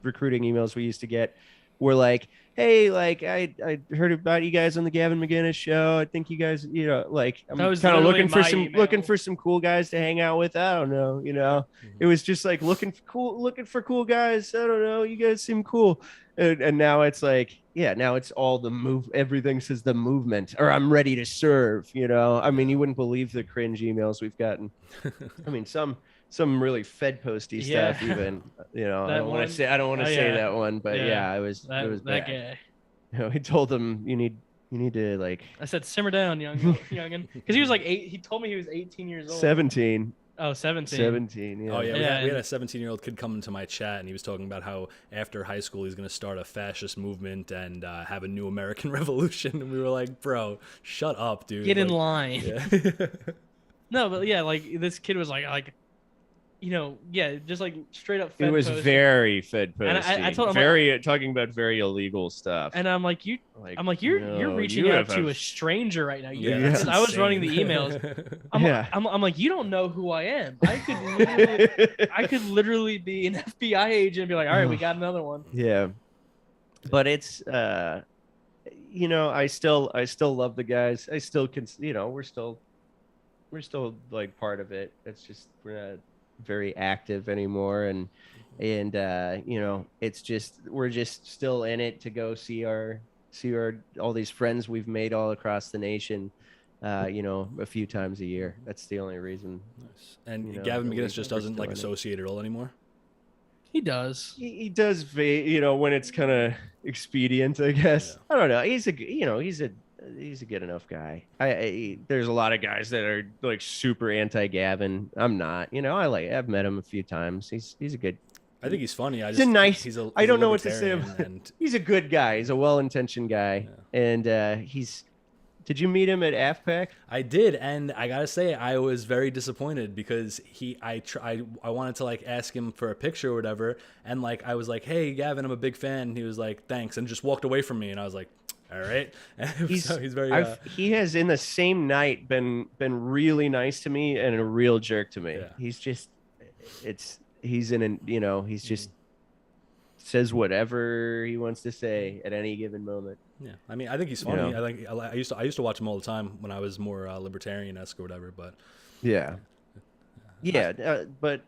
recruiting emails we used to get were like, hey, like I heard about you guys on the Gavin McGinnis show. I think you guys, you know, like I'm kind of looking for some cool guys to hang out with. I don't know, you know. It was just like looking for cool guys. I don't know, you guys seem cool. And now it's like, yeah, now it's all the move. Everything says the movement, or I'm ready to serve. You know, I mean, you wouldn't believe the cringe emails we've gotten. I mean, some really Fed posty stuff. Even, you know, I don't want to say that one, but yeah, it was that bad. Guy. You know, he told them you need to like. I said, simmer down, youngin, because he was like 8. He told me he was 18 years old. 17. Oh, 17. 17, yeah. Oh, yeah. We had a 17-year-old kid come into my chat, and he was talking about how after high school he's going to start a fascist movement and have a new American revolution. And we were like, bro, shut up, dude. Get in line. Yeah. No, but yeah, like this kid was like, you know, yeah, just like straight up Fed It was posting. Very Fed posting. And I told him, like, talking about very illegal stuff. And I'm like, you're reaching out to a stranger right now. I was running the emails. I'm like, you don't know who I am. I could literally be an FBI agent and be like, all right, we got another one. Yeah. But it's you know, I still love the guys. I still can, you know, we're still like part of it. It's just we're not very active anymore, and you know, it's just we're just still in it to go see our all these friends we've made all across the nation, you know, a few times a year. That's the only reason. Nice. And you know, Gavin McGinnis just doesn't like associate at all anymore. He does. He does, you know, when it's kind of expedient, I guess. Yeah. I don't know. He's a good enough guy. There's a lot of guys that are like super anti-Gavin. I'm not. You know, I've met him a few times. He's a good. I think he's funny. I don't know what to say. He's a good guy. He's a well-intentioned guy, and Did you meet him at AFPAC? I did, and I gotta say, I was very disappointed because I wanted to like ask him for a picture or whatever, and like I was like, "Hey, Gavin, I'm a big fan." And he was like, "Thanks," and just walked away from me, and I was like, all right. He's very. He has in the same night been really nice to me and a real jerk to me. Yeah. He's just, he's just says whatever he wants to say at any given moment. Yeah, I mean, I think he's funny. You know? I used to watch him all the time when I was more libertarian-esque or whatever. But but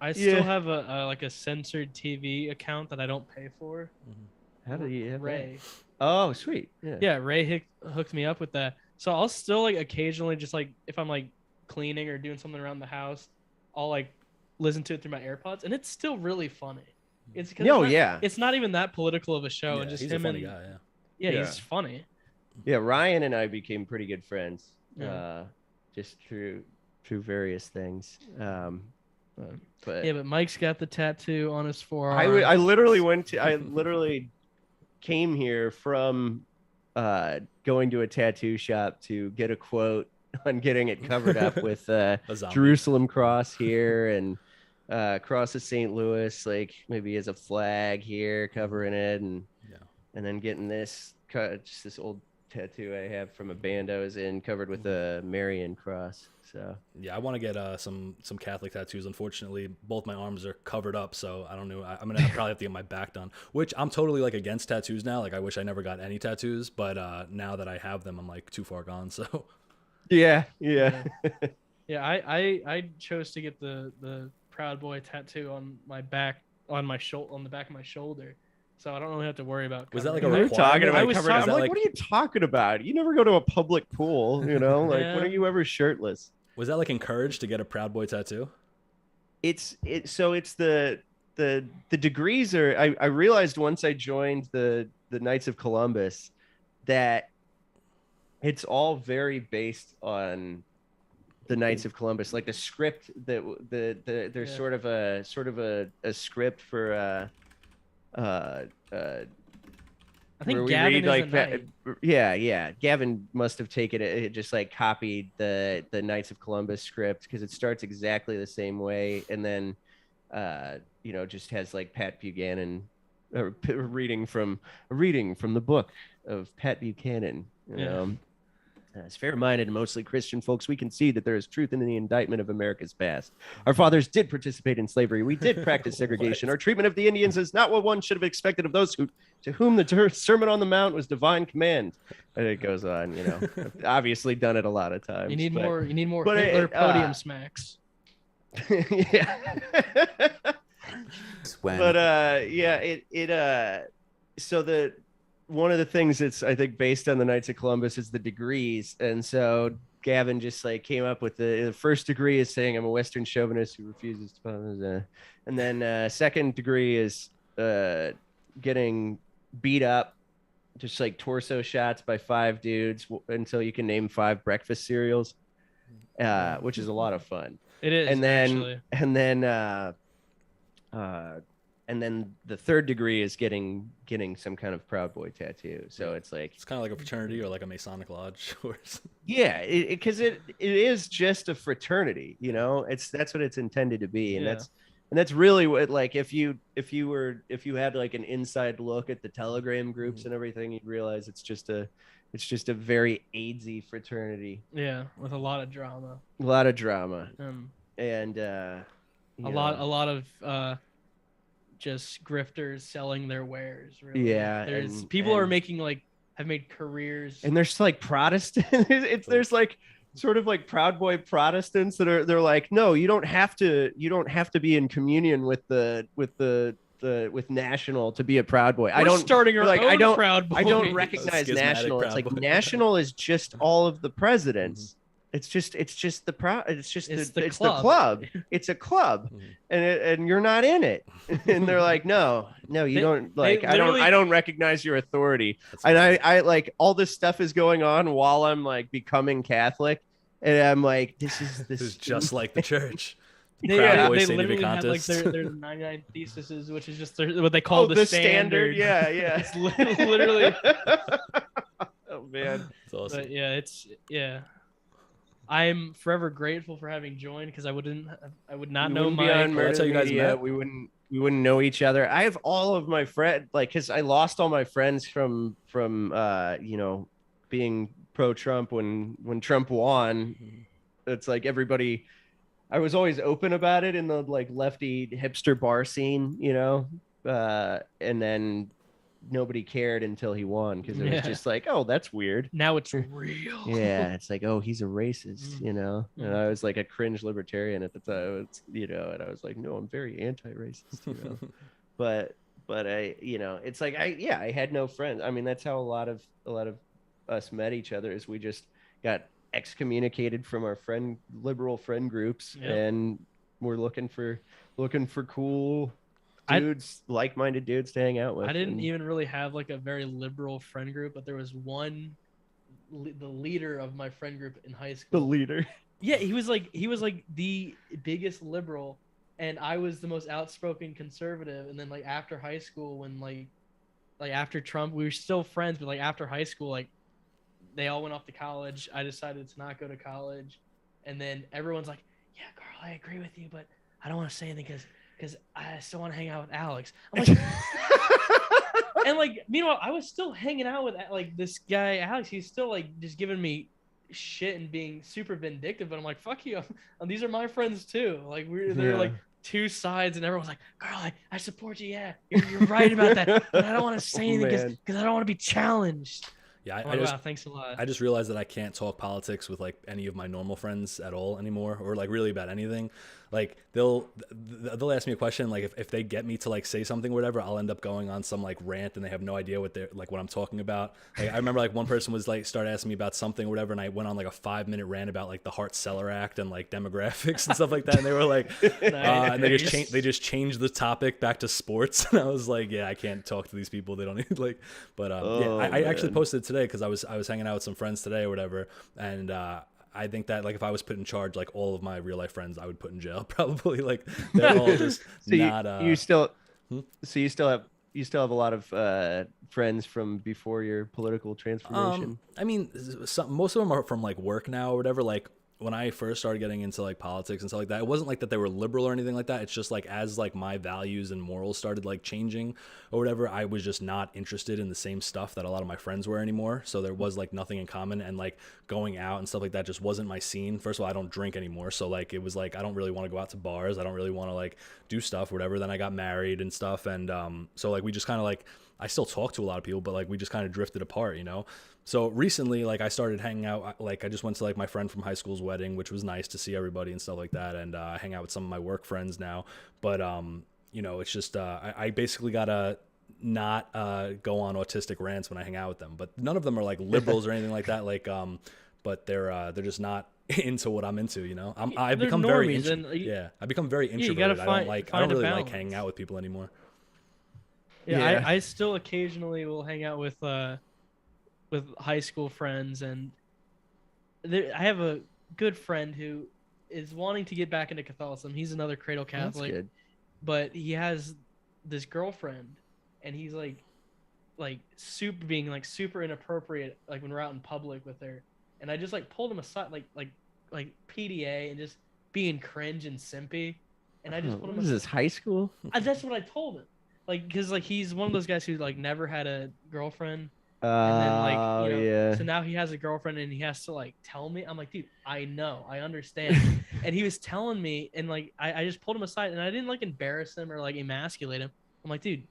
I still have a censored TV account that I don't pay for. How do you have Ray? That? Oh, sweet. Yeah, Ray hooked me up with that. So I'll still like occasionally just like if I'm like cleaning or doing something around the house, I'll like listen to it through my AirPods, and it's still really funny. It's it's not even that political of a show, and just he's him a funny and guy, he's funny. Yeah, Ryan and I became pretty good friends, just through various things. But Mike's got the tattoo on his forearm. I literally came here from going to a tattoo shop to get a quote on getting it covered up with Jerusalem cross here and cross of St. Louis, like maybe as a flag here, covering it, and then getting this just this old tattoo I have from a band I was in, covered with a Marian cross. So yeah, I want to get some Catholic tattoos. Unfortunately, both my arms are covered up, so I don't know. I'm gonna probably have to get my back done. Which I'm totally like against tattoos now. Like I wish I never got any tattoos, but now that I have them, I'm like too far gone. So yeah. I chose to get the Proud Boy tattoo on my back, on the back of my shoulder. So I don't really have to worry about. Was that like a requirement? I'm like, what are you talking about? You never go to a public pool, you know? Like, when are you ever shirtless? Was that like encouraged to get a Proud Boy tattoo? So it's the degrees are. I realized once I joined the Knights of Columbus that it's all very based on the Knights of Columbus, like the script that there's sort of a script for I think Gavin is Gavin must have taken it just like copied the Knights of Columbus script, because it starts exactly the same way, and then just has like Pat Buchanan or a reading from the book of Pat Buchanan. As fair-minded and mostly Christian folks, we can see that there is truth in the indictment of America's past. Our fathers did participate in slavery. We did practice segregation. Our treatment of the Indians is not what one should have expected of those to whom the Sermon on the Mount was divine command. And it goes on, I've obviously done it a lot of times. You need more Hitler podium smacks. Yeah. So one of the things that's, I think, based on the Knights of Columbus is the degrees. And so Gavin just like came up with the first degree is saying I'm a Western chauvinist who refuses to, and then second degree is getting beat up, just like torso shots by 5 dudes until you can name 5 breakfast cereals, which is a lot of fun. It is. And then the third degree is getting some kind of Proud Boy tattoo. So it's like it's kind of like a fraternity or like a Masonic lodge. Yeah, because it is just a fraternity. That's what it's intended to be, and that's really what, like, if you had like an inside look at the Telegram groups and everything, you'd realize it's just a very AIDSy fraternity. Yeah, with a lot of drama. And a lot of just grifters selling their wares. Really. Yeah, there's people are making have made careers, and there's like Protestant. There's like sort of like Proud Boy Protestants they're like, no, you don't have to be in communion with National to be a Proud Boy. I don't recognize National. It's like National is just all of the presidents. It's just the club. It's a club, and you're not in it. And they're like, no, you don't. Like, I don't recognize your authority. And I like all this stuff is going on while I'm like becoming Catholic, and I'm like, this is just like the church. They literally have like their 99 theses, which is just what they call the standard. Yeah. It's literally. Oh man, it's awesome. But I'm forever grateful for having joined, because I would not know that's how you guys met. We wouldn't know each other. I have all of my friends, like, because I lost all my friends from being pro-Trump when Trump won. It's like everybody. I was always open about it in the like lefty hipster bar scene, and then nobody cared until he won, because it was just like, oh, that's weird. Now it's real. Yeah, it's like, oh, he's a racist, And I was like a cringe libertarian at the time, and I was like, no, I'm very anti-racist, but I, it's like I had no friends. I mean, that's how a lot of us met each other, is we just got excommunicated from our liberal friend groups, and we're looking for cool dudes, like-minded dudes to hang out with. I didn't even really have like a very liberal friend group, but there was one, the leader of my friend group in high school. The leader. Yeah, he was like the biggest liberal, and I was the most outspoken conservative. And then like after high school, when like after Trump, we were still friends, but like after high school, like they all went off to college. I decided to not go to college, and then everyone's like, "Yeah, Carl, I agree with you, but I don't want to say anything because I still want to hang out with Alex." I'm like, and like, meanwhile, I was still hanging out with like this guy Alex. He's still like just giving me shit and being super vindictive. But I'm like, fuck you. These are my friends too. Like they're like two sides, and everyone's like, "Carl, I support you. Yeah, you're right about that. But I don't want to say anything because I don't want to be challenged." Yeah, wow, thanks a lot. I just realized that I can't talk politics with like any of my normal friends at all anymore, or like really about anything. Like they'll ask me a question, like if they get me to like say something or whatever, I'll end up going on some like rant, and they have no idea what I'm talking about. Like I remember like one person was like started asking me about something or whatever, and I went on like a 5-minute rant about like the Hart-Celler Act and like demographics and stuff like that, and they were like, and they just changed the topic back to sports, and I was like, yeah, I can't talk to these people. They don't need like, but I actually posted today because I was hanging out with some friends today or whatever, and I think that like if I was put in charge, like all of my real life friends, I would put in jail probably. Like they're all just you still have a lot of friends from before your political transformation. I mean, most of them are from like work now or whatever. Like when I first started getting into like politics and stuff like that, it wasn't like that they were liberal or anything like that. It's just like as like my values and morals started like changing or whatever, I was just not interested in the same stuff that a lot of my friends were anymore. So there was like nothing in common, and like going out and stuff like that just wasn't my scene. First of all, I don't drink anymore. So like it was like I don't really want to go out to bars. I don't really want to like do stuff, whatever. Then I got married and stuff. And so like we just kind of like, I still talk to a lot of people, but like we just kind of drifted apart, you know? So recently, like I started hanging out, like I just went to like my friend from high school's wedding, which was nice to see everybody and stuff like that. And I hang out with some of my work friends now. But, you know, it's just, I basically got to not go on autistic rants when I hang out with them. But none of them are like liberals or anything like that. Like, but they're just not into what I'm into, you know? I've become very, I become very introverted. I don't really like hanging out with people anymore. Yeah. I still occasionally will hang out with high school friends, and I have a good friend who is wanting to get back into Catholicism. He's another cradle Catholic. That's good. But he has this girlfriend, and he's like super inappropriate, like when we're out in public with her. And I just like pulled him aside, like PDA, and just being cringe and simpy. And I just pulled him aside. Is this high school? That's what I told him. Like, because like he's one of those guys who like never had a girlfriend. And then like, you know, so now he has a girlfriend and he has to like tell me. I'm like, dude, I know, I understand. And he was telling me, and like I just pulled him aside, and I didn't like embarrass him or like emasculate him. I'm like, dude,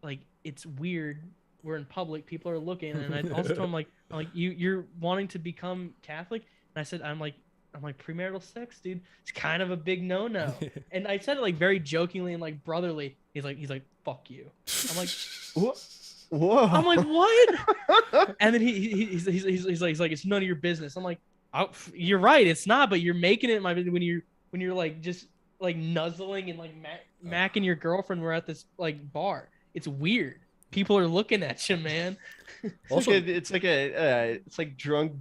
like it's weird. We're in public, people are looking. And I also told him like you're wanting to become Catholic, and I said I'm like premarital sex, dude. It's kind of a big no. And I said it like very jokingly and like brotherly. He's like fuck you. I'm like, what? Whoa. I'm like, what? And then he's like, it's none of your business. I'm like, oh, you're right, it's not, but you're making it my business when you're like just like nuzzling and like macking your girlfriend. We're at this like bar. It's weird. People are looking at you, man. Also, it's like drunk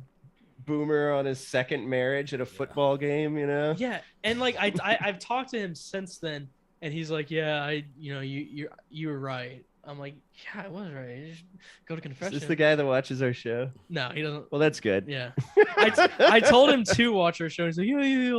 boomer on his second marriage at a football game, you know? Yeah, and like I've talked to him since then, and he's like, yeah, you were right. I'm like, yeah, I was right. You just go to confession. Is this the guy that watches our show? No, he doesn't. Well, that's good. Yeah. I told him to watch our show. He's like, yeah.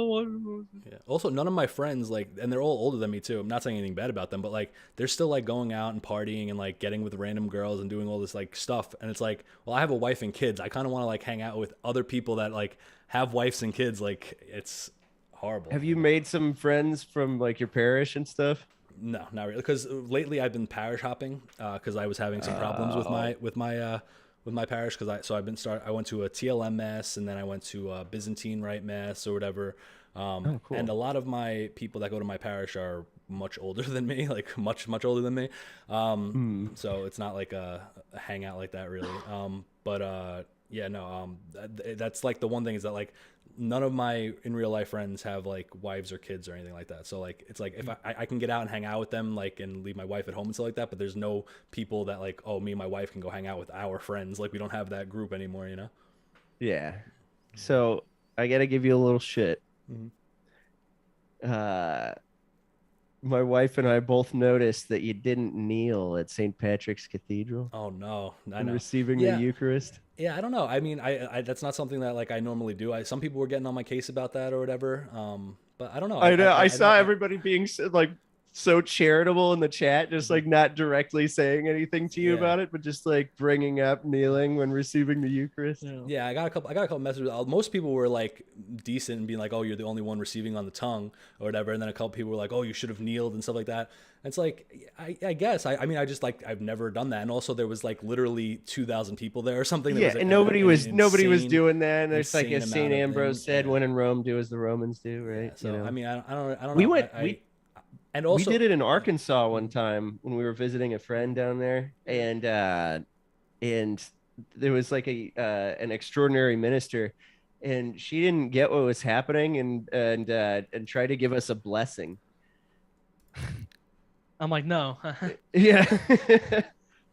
Also, none of my friends, like, and they're all older than me too. I'm not saying anything bad about them, but like, they're still like going out and partying and like getting with random girls and doing all this like stuff. And it's like, well, I have a wife and kids. I kind of want to like hang out with other people that like have wives and kids. Like, it's horrible. Have you made some friends from like your parish and stuff? No, not really. Because lately I've been parish hopping because I was having some problems with my parish. Because I went to a TLM mass, and then I went to a Byzantine Rite mass or whatever. Cool. And a lot of my people that go to my parish are much older than me, like much older than me. So it's not like a hangout like that really. That's like the one thing is that like none of my in real life friends have like wives or kids or anything like that. So like it's like if I can get out and hang out with them like and leave my wife at home and stuff like that, but there's no people that like, oh, me and my wife can go hang out with our friends. Like we don't have that group anymore, you know? Yeah. So I gotta give you a little shit. My wife and I both noticed that you didn't kneel at St. Patrick's Cathedral. Oh no, I in know. Receiving the Eucharist. Yeah, I don't know. I mean, I that's not something that like I normally do. Some people were getting on my case about that or whatever. But I don't know. I know. I saw everybody being like so charitable in the chat, just like not directly saying anything to you about it, but just like bringing up kneeling when receiving the Eucharist. Yeah, I got a couple messages. Most people were like decent and being like, "Oh, you're the only one receiving on the tongue" or whatever. And then a couple people were like, "Oh, you should have kneeled" and stuff like that. And it's like, I guess. I mean, I just like I've never done that. And also, there was like literally 2,000 people there or something. Yeah, and nobody was doing that. And there's like as St. Ambrose said, "When in Rome, do as the Romans do." Right. Yeah, so I mean, I don't know. And also, we did it in Arkansas one time when we were visiting a friend down there, and there was like an extraordinary minister, and she didn't get what was happening, and tried to give us a blessing. I'm like, no. Yeah.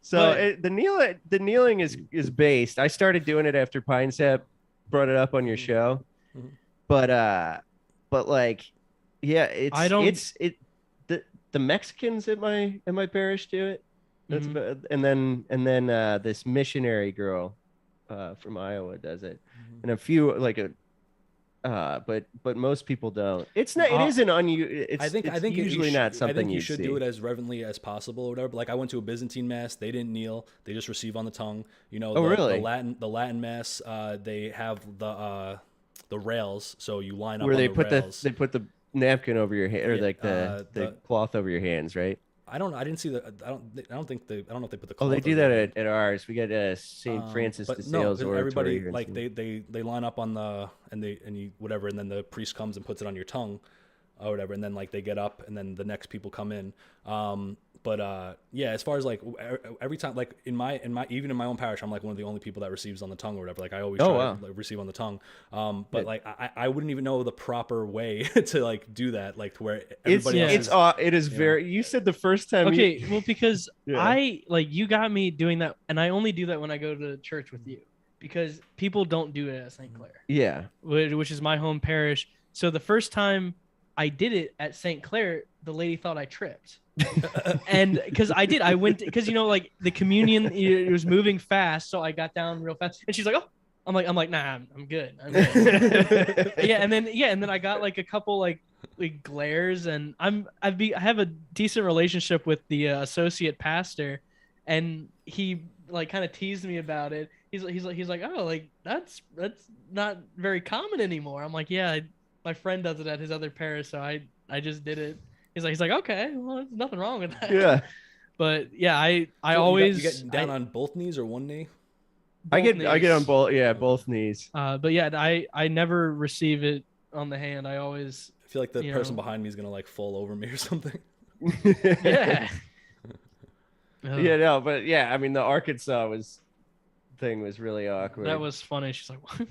So the kneeling is based. I started doing it after PineSap brought it up on your show, but like, yeah, the Mexicans at my parish do it. That's and then this missionary girl from Iowa does it, and a few like but most people don't. It's not. It isn't it's I think usually not something I think you you'd should see. do it as reverently as possible or whatever. But like I went to a Byzantine mass, they didn't kneel; they just receive on the tongue. You know, really? the Latin mass, they have the rails, so you line up where on they the put rails. they put the napkin over your hand, or Yeah, like the cloth over your hands, right? I didn't see the. I don't know if they put the. Oh, they cloth do over that there. at ours. We got St. Francis de But no, Sales oratory. everybody here in like Sweden. they line up on the and you whatever, and then the priest comes and puts it on your tongue, or whatever, and then like they get up, and then the next people come in. Yeah, as far as like every time, like in my even in my own parish, I'm like one of the only people that receives on the tongue or whatever. Like I always try to like, receive on the tongue. But like I wouldn't even know the proper way to like do that, like to where everybody else it is very. You said the first time. Okay, well, because I like you got me doing that, and I only do that when I go to church with you, because people don't do it at St. Clair. Yeah, which is my home parish. So the first time I did it at St. Clair, the lady thought I tripped. And because I went, because like the communion, it was moving fast, so I got down real fast, and she's like, "Oh," I'm like, "Nah, I'm good." And then I got like a couple like glares, and I have a decent relationship with the associate pastor, and he like kind of teased me about it. He's like, "Oh, like that's not very common anymore." I'm like, "Yeah, my friend does it at his other parish, so I just did it." He's like, "Okay, well, there's nothing wrong with that." Yeah. But yeah, I So always you get down on both knees or one knee. I get on both. Yeah, both knees. But yeah, I never receive it on the hand. I always. I feel like the person behind me is gonna like fall over me or something. Yeah. Yeah, no, but yeah, I mean the Arkansas thing was really awkward. That was funny. She's like, "What?"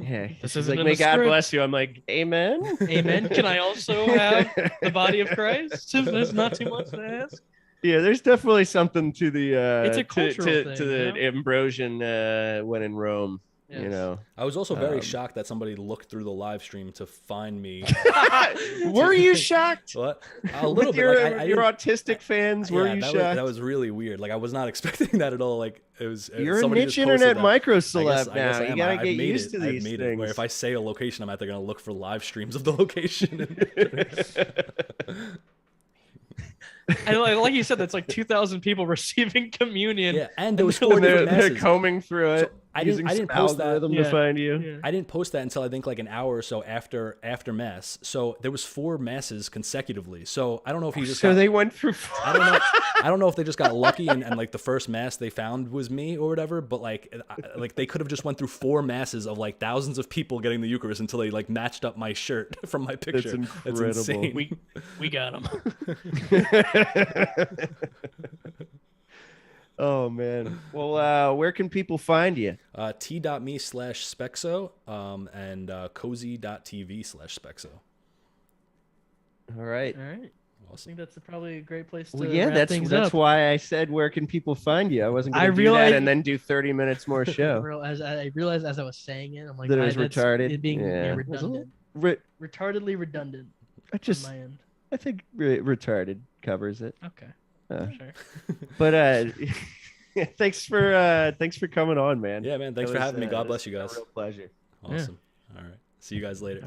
Yeah, This she's isn't like, in "May the God script." bless you." I'm like, "Amen." Amen. Can I also have the body of Christ? That's not too much to ask. Yeah, there's definitely something to the It's a cultural thing, to the Ambrosian when in Rome. Yes. You know, I was also very shocked that somebody looked through the live stream to find me. Were you shocked? What? A little With bit. your, Like, your autistic fans, were you shocked? That was really weird. Like I was not expecting that at all. Like it was. You're a somebody niche just posted internet that. micro I celeb guess now. I You am. gotta I've get made used it. to these I've made things. it. Where if I say a location, I'm out there gonna look for live streams of the location. And like you said, that's like 2,000 people receiving communion. Yeah, and there was 4 different they're masses. combing through it. So I didn't post that. Algorithm to find you. Yeah. I didn't post that until I think like an hour or so after mass. So there was 4 masses consecutively. So I don't know if he just So they went through. I don't know if they just got lucky and like the first mass they found was me or whatever. But like they could have just went through 4 masses of like thousands of people getting the Eucharist until they like matched up my shirt from my picture. That's incredible. That's insane. We got them. Oh man. Well, where can people find you? T.me/speckzo and cozy.tv/speckzo. All right. All right. I think that's probably a great place to Well, yeah, wrap things that's up. why I said where can people find you. I wasn't going to do realized- that and then do 30 minutes more show. I realized as I was saying it, I'm like, That it was that's retarded? it being Yeah. redundant. Retardedly Redundant I just on my end. I think retarded covers it. Okay. Sure. Sure. But thanks for coming on, man. Yeah, man. Thanks It for was, having me. God it bless you was guys. a real pleasure. Awesome. All right. See you guys later.